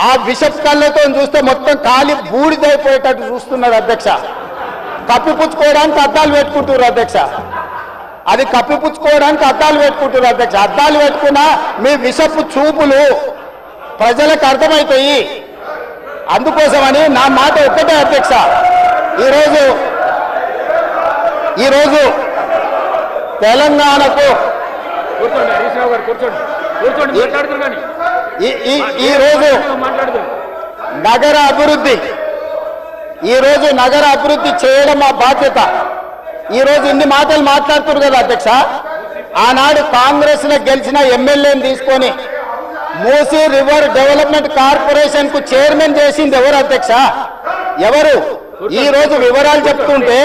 ఆ విషపు కళ్ళతో చూస్తే మొత్తం కాలి బూడిదైపోయేటట్టు చూస్తున్నారు అధ్యక్ష. కప్పిపుచ్చుకోవడానికి అద్దాలు పెట్టుకుంటున్నారు అధ్యక్ష. అద్దాలు పెట్టుకున్నా మీ విషపు చూపులు ప్రజలకు అర్థమవుతాయి. అందుకోసమని నా మాట ఒక్కటే అధ్యక్ష. ఈరోజు తెలంగాణకు ఈరోజు నగర అభివృద్ధి చేయడం మా బాధ్యత. ఈరోజు ఇన్ని మాటలు మాట్లాడుతున్నారు కదా అధ్యక్ష. ఆనాడు కాంగ్రెస్ లో గెలిచిన ఎమ్మెల్యేని తీసుకొని మూసీ రివర్ డెవలప్మెంట్ కార్పొరేషన్ కు చైర్మన్ చేసింది ఎవరు అధ్యక్ష? ఎవరు? ఈ రోజు వివరాలు చెప్తుంటే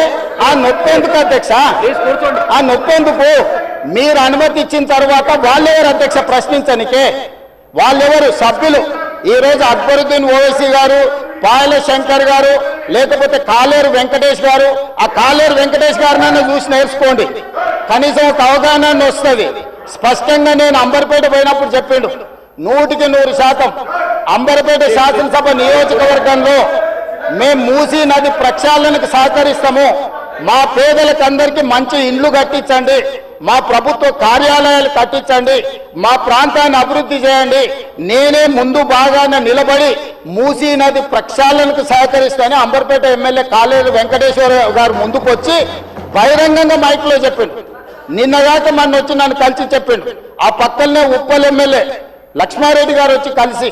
ఆ నొప్పెందుకు అధ్యక్ష? మీరు అనుమతి ఇచ్చిన తర్వాత వాళ్ళెవరు అధ్యక్ష ప్రశ్నించనికే? వాళ్ళెవరు సభ్యులు? ఈ రోజు అక్బరుద్దీన్ ఓవైసీ గారు, పాయల శంకర్ గారు, లేకపోతే కాలేరు వెంకటేష్ గారు. ఆ కాలేరు వెంకటేష్ గారినైనా చూసి నేర్చుకోండి, కనీసం ఒక అవగాహన వస్తుంది. స్పష్టంగా నేను అంబర్పేట పోయినప్పుడు చెప్పిండు, 100% అంబర్పేట శాసనసభ నియోజకవర్గంలో మేము మూసీ నది ప్రక్షాళనకు సహకరిస్తాము. మా పేదలకందరికీ మంచి ఇండ్లు కట్టించండి, మా ప్రభుత్వ కార్యాలయాలు కట్టించండి, మా ప్రాంతాన్ని అభివృద్ధి చేయండి. నేనే ముందు బాగానే నిలబడి మూసీ నది ప్రక్షాళనకు సహకరిస్తానని అంబర్పేట ఎమ్మెల్యే కాలేరు వెంకటేశ్వర గారు ముందుకు వచ్చి బహిరంగంగా మైక్లో చెప్పిండు. నిన్నగాక మొన్న వచ్చి నన్ను కలిసి చెప్పిండు. ఆ పక్కనే ఉప్పల్ ఎమ్మెల్యే లక్ష్మారెడ్డి గారు వచ్చి కలిసి,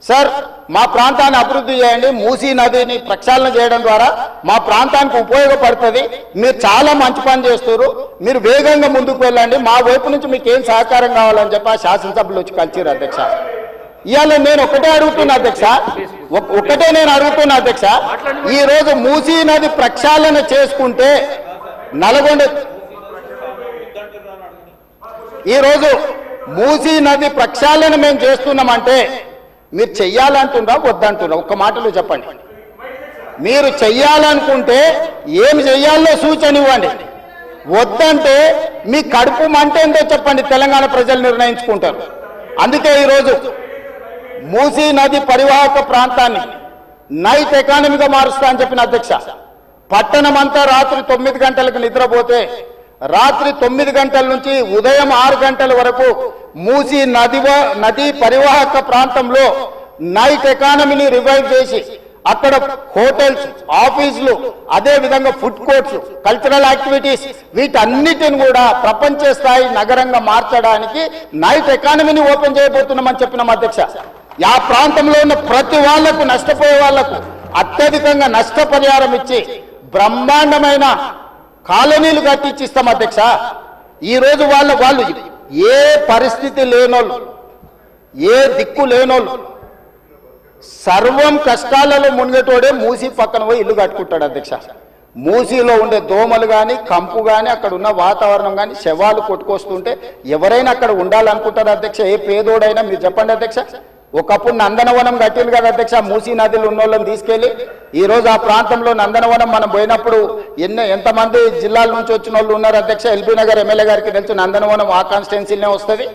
సార్ మా ప్రాంతాన్ని అభివృద్ధి చేయండి, మూసీ నదిని ప్రక్షాళన చేయడం ద్వారా మా ప్రాంతానికి ఉపయోగపడుతుంది, మీరు చాలా మంచి పని చేస్తారు, మీరు వేగంగా ముందుకు వెళ్ళండి, మా వైపు నుంచి మీకు ఏం సహకారం కావాలని చెప్పి ఆ శాసనసభలో వచ్చి కలిసిరు అధ్యక్ష. ఇవాళ నేను ఒకటే అడుగుతున్నా అధ్యక్ష, ఈ రోజు మూసీ నది ప్రక్షాళన చేసుకుంటే నల్గొండ ఈరోజు మూసీ నది ప్రక్షాళన మేము చేస్తున్నామంటే మీరు చెయ్యాలంటున్నా వద్దంటున్నా ఒక్క మాటలో చెప్పండి. మీరు చెయ్యాలనుకుంటే ఏం చెయ్యాలో సూచన ఇవ్వండి, వద్దంటే మీ కడుపు మంట ఏంటో చెప్పండి, తెలంగాణ ప్రజలు నిర్ణయించుకుంటారు. అందుకే ఈరోజు మూసీ నది పరివాహక ప్రాంతాన్ని నైట్ ఎకానమీగా మారుస్తా అని చెప్పిన అధ్యక్ష. పట్టణం అంతా రాత్రి 9 గంటలకు నిద్రపోతే రాత్రి 9 గంటల నుంచి ఉదయం 6 గంటల వరకు మూసీ నది పరివాహక ప్రాంతంలో నైట్ ఎకానమీని రివైవ్ చేసి అక్కడ హోటల్స్, ఆఫీసులు, అదే విధంగా ఫుడ్ కోర్ట్స్, కల్చరల్ యాక్టివిటీస్ వీటన్నిటిని కూడా ప్రపంచ స్థాయి నగరంగా మార్చడానికి నైట్ ఎకానమీని ఓపెన్ చేయబోతున్నామని చెప్పినాం అధ్యక్ష. ఆ ప్రాంతంలో ఉన్న ప్రతి వాళ్లకు, నష్టపోయే వాళ్లకు అత్యధికంగా నష్టపరిహారం ఇచ్చి బ్రహ్మాండమైన కాలనీలు కట్టించిస్తాం అధ్యక్ష. ఈరోజు వాళ్ళు ఏ పరిస్థితి లేనోళ్ళు, ఏ దిక్కు లేనోళ్ళు, సర్వం కష్టాలలో మునిగేటోడే మూసీ పక్కన పోయి ఇల్లు కట్టుకుంటాడు అధ్యక్ష. మూసీలో ఉండే దోమలు కానీ, కంపు కానీ, అక్కడ ఉన్న వాతావరణం కానీ, శవాలు కొట్టుకొస్తుంటే ఎవరైనా అక్కడ ఉండాలనుకుంటారు అధ్యక్ష. ఏ పేదోడైనా మీరు చెప్పండి అధ్యక్ష. ఒకప్పుడు నందనవనం కట్టింది కదా అధ్యక్ష, మూసీ నదిలో ఉన్న వాళ్ళని తీసుకెళ్లి. ఈ రోజు ఆ ప్రాంతంలో నందనవనం మనం పోయినప్పుడు ఎంతమంది జిల్లాల నుంచి వచ్చిన వాళ్ళు ఉన్నారు అధ్యక్ష. ఎల్బీ నగర్ ఎమ్మెల్యే గారికి తెలుసు, నందనవనం ఆ కాన్స్టిట్యున్సీలోనే వస్తుంది.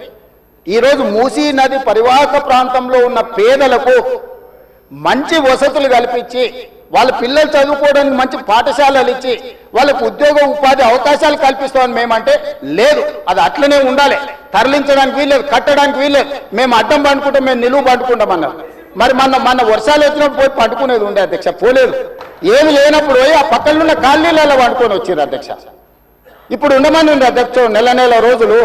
ఈ రోజు మూసీ నది పరివాహక ప్రాంతంలో ఉన్న పేదలకు మంచి వసతులు కల్పించి, వాళ్ళ పిల్లలు చదువుకోవడానికి మంచి పాఠశాలలు ఇచ్చి, వాళ్ళకు ఉద్యోగ ఉపాధి అవకాశాలు కల్పిస్తామని మేమంటే లేదు, అది అట్లనే ఉండాలి, తరలించడానికి వీల్లేదు, కట్టడానికి వీల్లేదు, మేము అడ్డం పండుకుంటాం, మేము నిలువు పండుకుంటామన్నారు. మరి మన వర్షాలు వచ్చినప్పుడు పోయి పండుకునేది ఉండే అధ్యక్ష, పోలేదు. ఏమి లేనప్పుడు పోయి ఆ పక్కన ఉన్న కాలనీలలో పండుకొని వచ్చారు అధ్యక్ష. ఇప్పుడు ఉండమని ఉంది అధ్యక్ష నెల రోజులు.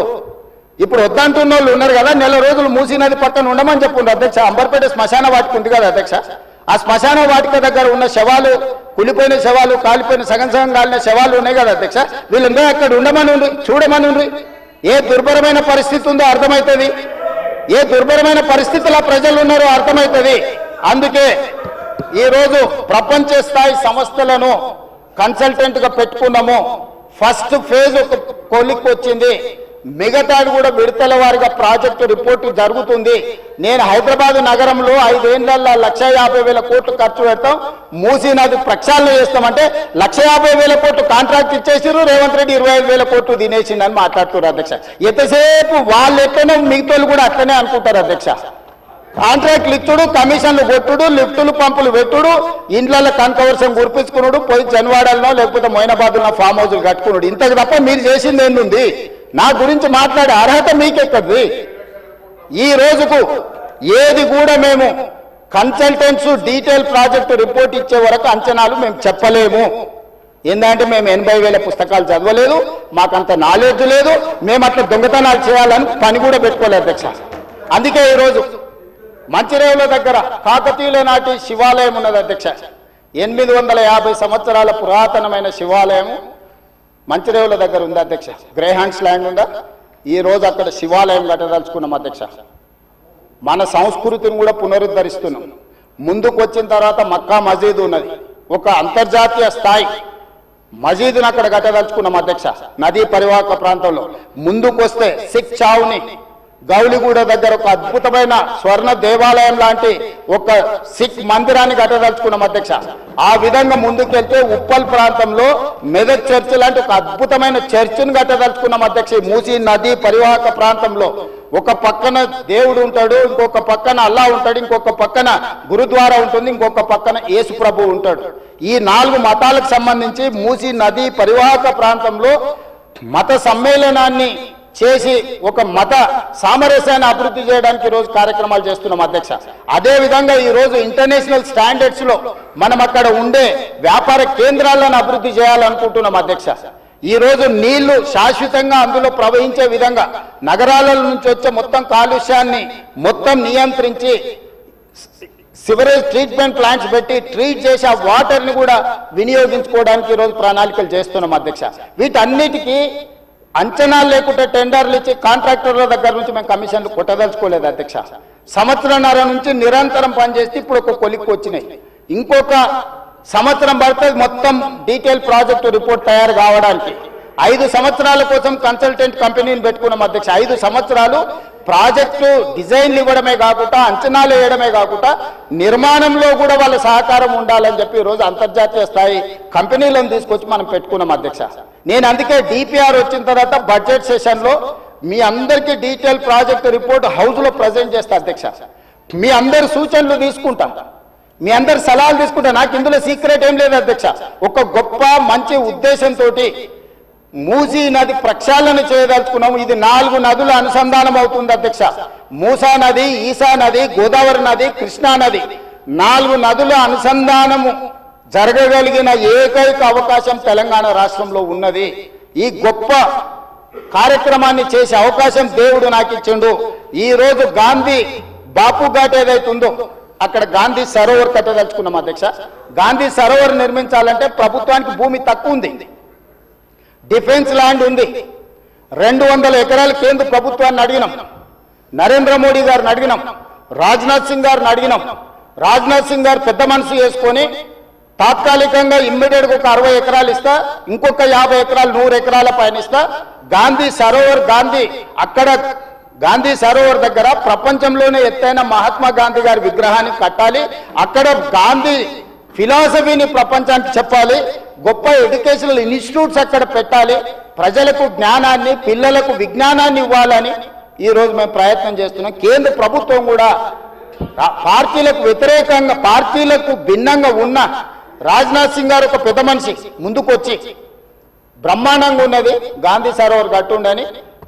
ఇప్పుడు వద్దంటున్న వాళ్ళు ఉన్నారు కదా, నెల రోజులు మూసీ నది పక్కన ఉండమని చెప్పుండ్రు అధ్యక్ష. అంబర్పేట శ్మశాన వాటిక ఉంది కదా అధ్యక్ష, ఆ శ్మశాన వాటిక దగ్గర ఉన్న శవాలు, కులిపోయిన శవాలు, కాలిపోయిన సగం కాలిన శవాలు ఉన్నాయి కదా అధ్యక్ష, వీళ్ళందరూ అక్కడ ఉండమని ఉండ్రి, చూడమని ఉండ్రి. ఏ దుర్భరమైన పరిస్థితి ఉందో అర్థమవుతుంది, ఏ దుర్భరమైన పరిస్థితుల్లో ప్రజలు ఉన్నారో అర్థమవుతుంది. అందుకే ఈరోజు ప్రపంచ స్థాయి సంస్థలను కన్సల్టెంట్ గా పెట్టుకున్నాము. ఫస్ట్ ఫేజ్ ఒక కొలిక్కి వచ్చింది, మిగతాది కూడా విడతల వారిగా ప్రాజెక్టు రిపోర్టు జరుగుతుంది. నేను హైదరాబాద్ నగరంలో 5 ఏళ్లలో 150,000 కోట్లు ఖర్చు పెడతాం, మూసీ నది ప్రక్షాళన చేస్తామంటే 150,000 కోట్లు కాంట్రాక్ట్ ఇచ్చేసారు, రేవంత్ రెడ్డి 25,000 కోట్లు తినేసిందని మాట్లాడుతున్నారు అధ్యక్ష. ఎంతసేపు వాళ్ళు ఎట్లనో మిగతాలు కూడా అట్లనే అనుకుంటారు అధ్యక్ష. కాంట్రాక్ట్లు ఇచ్చుడు, కమిషన్లు కొట్టుడు, లిఫ్టులు పంపులు పెట్టుడు, ఇండ్లలో కనకవర్షం కురిపించుకున్నాడు, పోయి జన్వాడల్లో లేకపోతే మొయినాబాద్లో ఫామ్ హౌజులు కట్టుకున్నాడు. ఇంతకు తప్ప మీరు చేసింది ఏంది? నా గురించి మాట్లాడే అర్హత మీకెక్కది? ఈ రోజుకు ఏది కూడా మేము కన్సల్టెంట్స్ డీటెయిల్ ప్రాజెక్టు రిపోర్ట్ ఇచ్చే వరకు అంచనాలు మేము చెప్పలేము. ఏంటంటే మేము 80,000 పుస్తకాలు చదవలేదు, మాకంత నాలెడ్జ్ లేదు, మేము అట్లా దొంగతనాలు చేయాలని పని కూడా పెట్టుకోలేదు అధ్యక్ష. అందుకే ఈరోజు మంచిరేవుల దగ్గర కాకతీయుల నాటి శివాలయం ఉన్నది అధ్యక్ష. 850 సంవత్సరాల పురాతనమైన శివాలయం మంచిరేవుల దగ్గర ఉంది అధ్యక్ష. గ్రేహాండ్స్ ల్యాండ్ ఉందా, ఈ రోజు అక్కడ శివాలయం కట్టదలుచుకున్నాం అధ్యక్ష. మన సంస్కృతిని కూడా పునరుద్ధరిస్తున్నాం. ముందుకు వచ్చిన తర్వాత మక్కా మసీద్ ఉన్నది, ఒక అంతర్జాతీయ స్థాయి మసీదును అక్కడ కట్టదలుచుకున్నాం అధ్యక్ష. నదీ పరివాహక ప్రాంతంలో ముందుకు వస్తే సిక్ చావుని గౌలిగూడ దగ్గర ఒక అద్భుతమైన స్వర్ణ దేవాలయం లాంటి ఒక సిక్ మందిరాన్ని కట్టదలుచుకున్నాం అధ్యక్ష. ఆ విధంగా ముందుకెళ్తే ఉప్పల్ ప్రాంతంలో మెదక్ చర్చ్ లాంటి ఒక అద్భుతమైన చర్చిని కట్టదలుచుకున్నాం అధ్యక్ష. మూసీ నది పరివాహక ప్రాంతంలో ఒక పక్కన దేవుడు ఉంటాడు, ఇంకొక పక్కన అల్లా ఉంటాడు, ఇంకొక పక్కన గురుద్వారా ఉంటుంది, ఇంకొక పక్కన యేసు ప్రభు ఉంటాడు. ఈ 4 మతాలకు సంబంధించి మూసీ నది పరివాహక ప్రాంతంలో మత సమ్మేళనాన్ని చేసి ఒక మత సామరస్యాన్ని అభివృద్ధి చేయడానికి ఈరోజు కార్యక్రమాలు చేస్తున్నాం అధ్యక్ష. అదే విధంగా ఈరోజు ఇంటర్నేషనల్ స్టాండర్డ్స్ లో మనం అక్కడ ఉండే వ్యాపార కేంద్రాలను అభివృద్ధి చేయాలనుకుంటున్నాం అధ్యక్ష. ఈ రోజు నీళ్లు శాశ్వతంగా అందులో ప్రవహించే విధంగా నగరాల నుంచి వచ్చే మొత్తం కాలుష్యాన్ని మొత్తం నియంత్రించి సివరేజ్ ట్రీట్మెంట్ ప్లాంట్స్ పెట్టి ట్రీట్ చేసి ఆ వాటర్ని కూడా వినియోగించుకోవడానికి ఈరోజు ప్రణాళికలు చేస్తున్నాం అధ్యక్ష. వీటన్నిటికీ అంచనాలు లేకుండా టెండర్లు ఇచ్చి కాంట్రాక్టర్ల దగ్గర నుంచి మేము కమిషన్లు కొట్టదలుచుకోలేదు అధ్యక్ష. సంవత్సరంన్నర నుంచి నిరంతరం పనిచేస్తే ఇప్పుడు ఒక కొలిక్కి వచ్చినాయి. ఇంకొక సంవత్సరం పడుతుంది మొత్తం డీటెయిల్ ప్రాజెక్టు రిపోర్ట్ తయారు కావడానికి. 5 సంవత్సరాల కోసం కన్సల్టెంట్ కంపెనీని పెట్టుకున్నాం అధ్యక్ష. 5 సంవత్సరాలు ప్రాజెక్టు డిజైన్లు ఇవ్వడమే కాకుండా, అంచనాలు వేయడమే కాకుండా, నిర్మాణంలో కూడా వాళ్ళ సహకారం ఉండాలని చెప్పి ఈరోజు అంతర్జాతీయ స్థాయి కంపెనీలను తీసుకొచ్చి మనం పెట్టుకున్నాం అధ్యక్ష. నేను అందుకే డిపిఆర్ వచ్చిన తర్వాత బడ్జెట్ సెషన్లో మీ అందరికీ డీటెయిల్ ప్రాజెక్ట్ రిపోర్ట్ హౌస్లో ప్రజెంట్ చేస్తా అధ్యక్ష. మీ అందరి సూచనలు తీసుకుంటాం, మీ అందరి సలహాలు తీసుకుంటా. నాకు ఇందులో సీక్రెట్ ఏం లేదు అధ్యక్ష. ఒక గొప్ప మంచి ఉద్దేశంతో మూసీ నది ప్రక్షాళన చేయదలుచుకున్నాము. ఇది 4 నదుల అనుసంధానం అవుతుంది అధ్యక్ష. మూసా నది, ఈసా నది, గోదావరి నది, కృష్ణా నది, 4 నదుల అనుసంధానము జరగగలిగిన ఏకైక అవకాశం తెలంగాణ రాష్ట్రంలో ఉన్నది. ఈ గొప్ప కార్యక్రమాన్ని చేసే అవకాశం దేవుడు నాకు ఇచ్చిండు. ఈ రోజు గాంధీ బాపు ఘాట్ ఏదైతుందో అక్కడ గాంధీ సరోవర్ కట్టదలుచుకున్నాం అధ్యక్ష. గాంధీ సరోవర్ నిర్మించాలంటే ప్రభుత్వానికి భూమి తక్కువ ఉంది, డిఫెన్స్ ల్యాండ్ ఉంది. 200 ఎకరాలు కేంద్ర ప్రభుత్వాన్ని అడిగినాం, నరేంద్ర మోడీ గారిని అడిగినాం, రాజ్నాథ్ సింగ్ గారిని అడిగినాం. రాజ్నాథ్ సింగ్ గారు పెద్ద మనసు చేసుకొని తాత్కాలికంగా ఇమ్మీడియట్గా ఒక 60 ఎకరాలు ఇస్తా, ఇంకొక 50 ఎకరాలు 100 ఎకరాల పైన ఇస్తా. గాంధీ సరోవర్, అక్కడ గాంధీ సరోవర్ దగ్గర ప్రపంచంలోనే ఎత్తైన మహాత్మా గాంధీ గారి విగ్రహాన్ని కట్టాలి. అక్కడ గాంధీ ఫిలాసఫీని ప్రపంచానికి చెప్పాలి. గొప్ప ఎడ్యుకేషనల్ ఇన్స్టిట్యూట్స్ అక్కడ పెట్టాలి. ప్రజలకు జ్ఞానాన్ని, పిల్లలకు విజ్ఞానాన్ని ఇవ్వాలని ఈరోజు మేము ప్రయత్నం చేస్తున్నాం. కేంద్ర ప్రభుత్వం కూడా పార్టీలకు వ్యతిరేకంగా, పార్టీలకు భిన్నంగా ఉన్న రాజ్నాథ్ సింగ్ గారు ఒక పెద్ద మనిషి ముందుకొచ్చి బ్రహ్మాండంగా ఉన్నది గాంధీ సరోవర్ కట్టుండని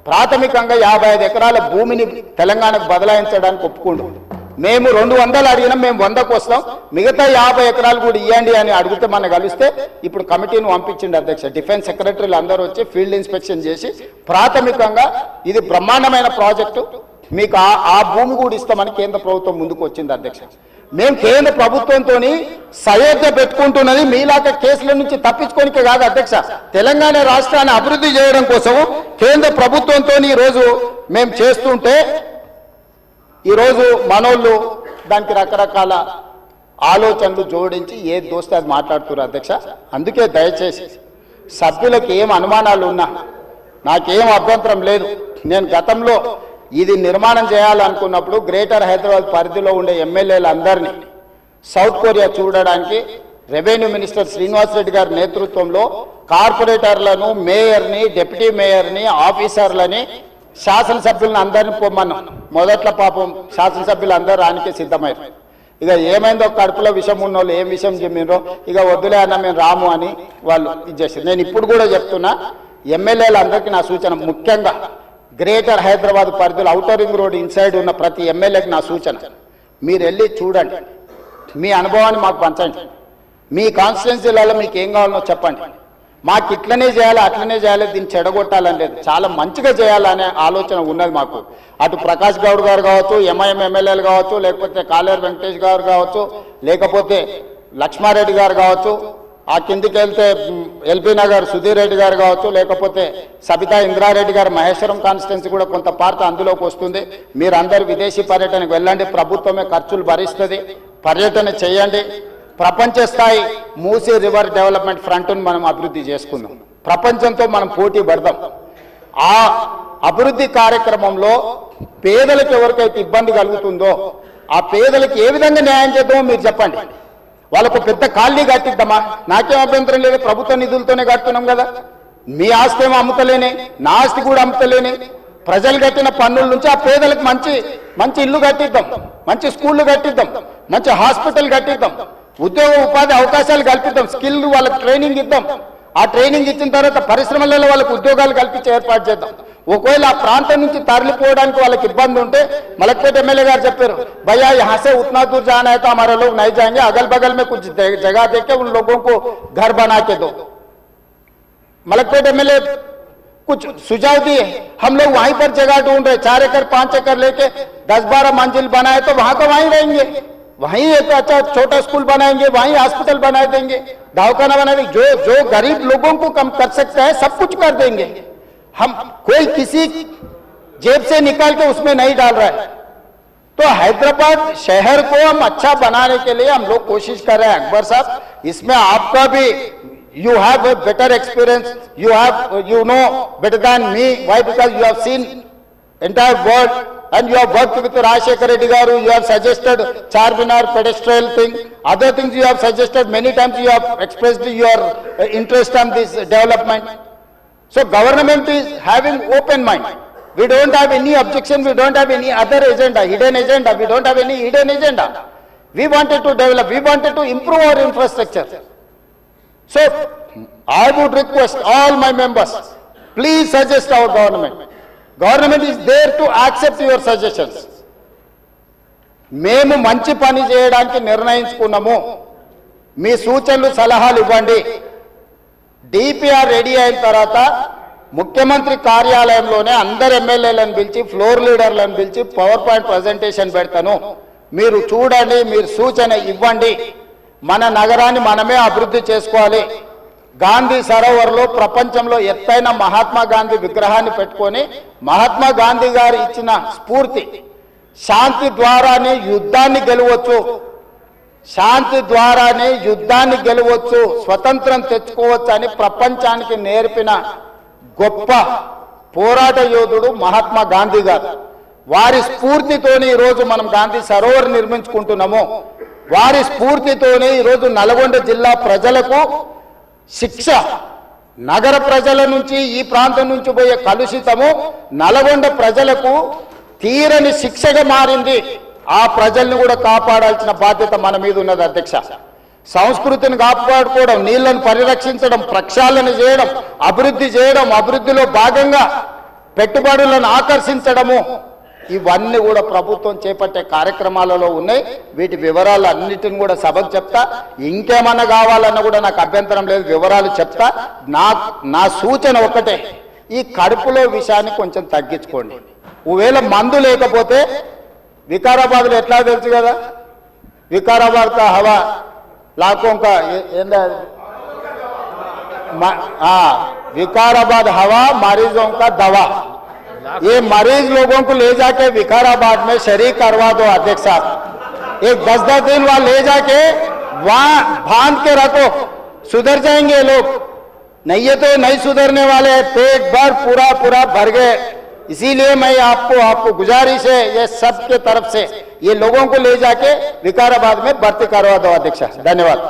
ప్రాథమికంగా 55 ఎకరాల భూమిని తెలంగాణకు బదలాయించడానికి ఒప్పుకుండు. మేము 200 అడిగినాం, మేము 100కు వస్తాం, మిగతా 50 ఎకరాలు కూడా ఇవ్వండి అని అడిగితే మనం కలిస్తే ఇప్పుడు కమిటీని పంపించింది అధ్యక్ష. డిఫెన్స్ సెక్రటరీలు అందరూ వచ్చి ఫీల్డ్ ఇన్స్పెక్షన్ చేసి ప్రాథమికంగా ఇది బ్రహ్మాండమైన ప్రాజెక్టు, మీకు ఆ భూమి కూడా ఇస్తామని కేంద్ర ప్రభుత్వం ముందుకు వచ్చింది అధ్యక్ష. మేము కేంద్ర ప్రభుత్వంతో సయోధ్య పెట్టుకుంటున్నది మీలాగా కేసుల నుంచి తప్పించుకోనికే కాదు అధ్యక్ష, తెలంగాణ రాష్ట్రాన్ని అభివృద్ధి చేయడం కోసం కేంద్ర ప్రభుత్వంతో ఈరోజు మేము చేస్తుంటే ఈరోజు మనోళ్ళు దానికి రకరకాల ఆలోచనలు జోడించి ఏది దోస్తే అది మాట్లాడుతున్నారు అధ్యక్ష. అందుకే దయచేసి సభ్యులకు ఏం అనుమానాలు ఉన్నా నాకేం అభ్యంతరం లేదు. నేను గతంలో ఇది నిర్మాణం చేయాలనుకున్నప్పుడు గ్రేటర్ హైదరాబాద్ పరిధిలో ఉండే ఎమ్మెల్యేలందరినీ సౌత్ కొరియా చూడడానికి రెవెన్యూ మినిస్టర్ శ్రీనివాస్ రెడ్డి గారి నేతృత్వంలో కార్పొరేటర్లను, మేయర్ని, డిప్యూటీ మేయర్ని, ఆఫీసర్లని, శాసనసభ్యులను అందరినీ పొమ్మన్నాం. మొదట్లో పాపం శాసనసభ్యులు అందరూ రానికే సిద్ధమయ్యారు. ఇక ఏమైందో కడుపులో విషం ఉన్న వాళ్ళు ఏం విషయం చెప్పినరో ఇక వద్దులే అన్న మేము రాము అని వాళ్ళు ఇచ్చేసారు. నేను ఇప్పుడు కూడా చెప్తున్నా, ఎమ్మెల్యేలందరికీ నా సూచన, ముఖ్యంగా గ్రేటర్ హైదరాబాద్ పరిధిలో ఔటర్ రింగ్ రోడ్ ఇన్సైడ్ ఉన్న ప్రతి ఎమ్మెల్యేకి నా సూచన, మీరు వెళ్ళి చూడండి, మీ అనుభవాన్ని మాకు పంచండి, మీ కాన్స్టిట్యున్సీలలో మీకు ఏం కావాలనో చెప్పండి. మాకు ఇట్లనే చేయాలి, అట్లనే చేయాలి, దీన్ని చెడగొట్టాలని లేదు, చాలా మంచిగా చేయాలనే ఆలోచన ఉన్నది మాకు. అటు ప్రకాష్ గౌడ్ గారు కావచ్చు, ఎంఐఎం ఎమ్మెల్యేలు కావచ్చు, లేకపోతే కాలేరు వెంకటేష్ గారు కావచ్చు, లేకపోతే లక్ష్మారెడ్డి గారు కావచ్చు, ఆ కిందికి వెళ్తే ఎల్బీ నగర్ సుధీర్ రెడ్డి గారు కావచ్చు, లేకపోతే సబితా ఇంద్రారెడ్డి గారు మహేశ్వరం కాన్స్టిట్యున్సీ కూడా కొంత పార్ట్ అందులోకి వస్తుంది. మీరందరూ విదేశీ పర్యటనకు వెళ్ళండి, ప్రభుత్వమే ఖర్చులు భరిస్తుంది, పర్యటన చేయండి. ప్రపంచ స్థాయి మూసీ రివర్ డెవలప్మెంట్ ఫ్రంట్ను మనం అభివృద్ధి చేసుకుందాం, ప్రపంచంతో మనం పోటీ పడదాం. ఆ అభివృద్ధి కార్యక్రమంలో పేదలకు ఎవరికైతే ఇబ్బంది కలుగుతుందో ఆ పేదలకు ఏ విధంగా న్యాయం చేద్దామో మీరు చెప్పండి. వాళ్ళకు పెద్ద కాలనీ కట్టిద్దామా, నాకేం అభ్యంతరం లేదు, ప్రభుత్వ నిధులతోనే కడుతున్నాం కదా. మీ ఆస్తి ఏమో అమ్ముతలేనే, నా ఆస్తి కూడా అమ్ముతలేనే, ప్రజలు కట్టిన పన్నుల నుంచి ఆ పేదలకు మంచి మంచి ఇల్లు కట్టిద్దాం, మంచి స్కూళ్ళు కట్టిద్దాం, మంచి హాస్పిటల్ కట్టిద్దాం, ఉద్యోగ ఉపాధి అవకాశాలు కల్పిద్దాం, స్కిల్ వాళ్ళకి ట్రైనింగ్ ఇద్దాం. ఆ ట్రైనింగ్ ఇచ్చిన తర్వాత పరిశ్రమలలో వాళ్ళకి ఉద్యోగాలు కల్పించి ఏర్పాటు చేద్దాం. ఒకవేళ ఆ ప్రాంతం నుంచి తరలిపోవడానికి వాళ్ళకి ఇబ్బంది ఉంటే మలక్పేట ఎమ్మెల్యే గారు చెప్పారు, भैया यहाँ से उतना दूर जाना है तो हमारे लोग नहीं जाएंगे, अगल बगल में कुछ जगह देके उन लोगों को घर बना के दो। मलकपेट एमएलए कुछ सुझाव दिए, हम लोग वहीं पर जगह ढूंढ रहे, 4 एकड़ 5 एकड़ लेके 10-12 मंजिल बनाए तो वहां का वहीं रहेंगे, वहीं एक अच्छा छोटा स्कूल बनाएंगे, वहीं हॉस्पिटल बना देंगे, दवाखाना बना देंगे, जो गरीब लोगों को कम कर सकता है सब कुछ कर देंगे। हम कोई किसी जेब से निकाल के उसमें नहीं डाल रहा है। तो हैदराबाद शहर को हम अच्छा बनाने के लिए हम लोग कोशिश कर रहे हैं। अकबर साहब, इसमें आपका भी you have a better experience, you know better than me. Why? Because you have seen entire world and you have worked with Rajshekar Reddy garu. You have suggested Charminar pedestrian thing, other things you have suggested many times. You have expressed your interest on this development. So government is having open mind. We don't have any objection, we don't have any other agenda, hidden agenda. We don't have any hidden agenda. We wanted to develop, we wanted to improve our infrastructure. So I would request all my members, please suggest our government. Government is there to accept your suggestions. మేము మంచి పని చేయడానికి నిర్ణయించుకున్నాము. మీ సూచనలు సలహాలు ఇవ్వండి. DPR ready అయిన తర్వాత ముఖ్యమంత్రి కార్యాలయంలోనే అందరు ఎమ్మెల్యేలను పిలిచి ఫ్లోర్ లీడర్లను పిలిచి పవర్ పాయింట్ ప్రజెంటేషన్ పెడతాను. మీరు చూడండి, మీరు సూచన ఇవ్వండి. మన నగరాన్ని మనమే అభివృద్ధి చేసుకోవాలి. గాంధీ సరోవర్లో ప్రపంచంలో ఎత్తైన మహాత్మా గాంధీ విగ్రహాన్ని పెట్టుకొని మహాత్మా గాంధీ గారు ఇచ్చిన స్ఫూర్తి, శాంతి ద్వారానే యుద్ధాన్ని గెలవచ్చు, శాంతి ద్వారానే యుద్ధాన్ని గెలవచ్చు, స్వతంత్రం తెచ్చుకోవచ్చు అని ప్రపంచానికి నేర్పిన గొప్ప పోరాట యోధుడు మహాత్మా గాంధీ గారు. వారి స్ఫూర్తితోనే ఈరోజు మనం గాంధీ సరోవర్ నిర్మించుకుంటున్నాము. వారి స్ఫూర్తితోనే ఈరోజు నల్గొండ జిల్లా ప్రజలకు శిక్ష, నగర ప్రజల నుంచి ఈ ప్రాంతం నుంచి పోయే కలుషితము నల్గొండ ప్రజలకు తీరని శిక్షగా మారింది. ఆ ప్రజల్ని కూడా కాపాడాల్సిన బాధ్యత మన మీద ఉన్నది అధ్యక్ష. సంస్కృతిని కాపాడుకోవడం, నీళ్లను పరిరక్షించడం, ప్రక్షాళన చేయడం, అభివృద్ధి చేయడం, అభివృద్ధిలో భాగంగా పెట్టుబడులను ఆకర్షించడము, ఇవన్నీ కూడా ప్రభుత్వం చేపట్టే కార్యక్రమాలలో ఉన్నాయి. వీటి వివరాలు అన్నిటిని కూడా సభకు చెప్తా. ఇంకేమన్నా కావాలన్నా కూడా నాకు అభ్యంతరం లేదు, వివరాలు చెప్తా. నా సూచన ఒకటే, ఈ కడుపులో విషయాన్ని కొంచెం తగ్గించుకోండి. ఒకవేళ మందు లేకపోతే వికారాబాద్లో ఎట్లా తెలుసు కదా, వికారాబాద్ కా హవా లాఖోं का विकाराबाद हवा मरीजों का दवा. ये मरीज लोगों को ले जाके विकाराबाद में शरीक करवा दो अध्यक्ष साहब. एक 10-10 दिन वहां ले जाके वहां बांध के रखो, सुधर जाएंगे लोग. नहीं है तो नहीं सुधरने वाले, पेट भर पूरा भर गए. इसीलिए मैं आपको गुजारिश है ये सबके तरफ से, ये लोगों को ले जाके विकाराबाद में भर्ती करवा दो अध्यक्ष. धन्यवाद.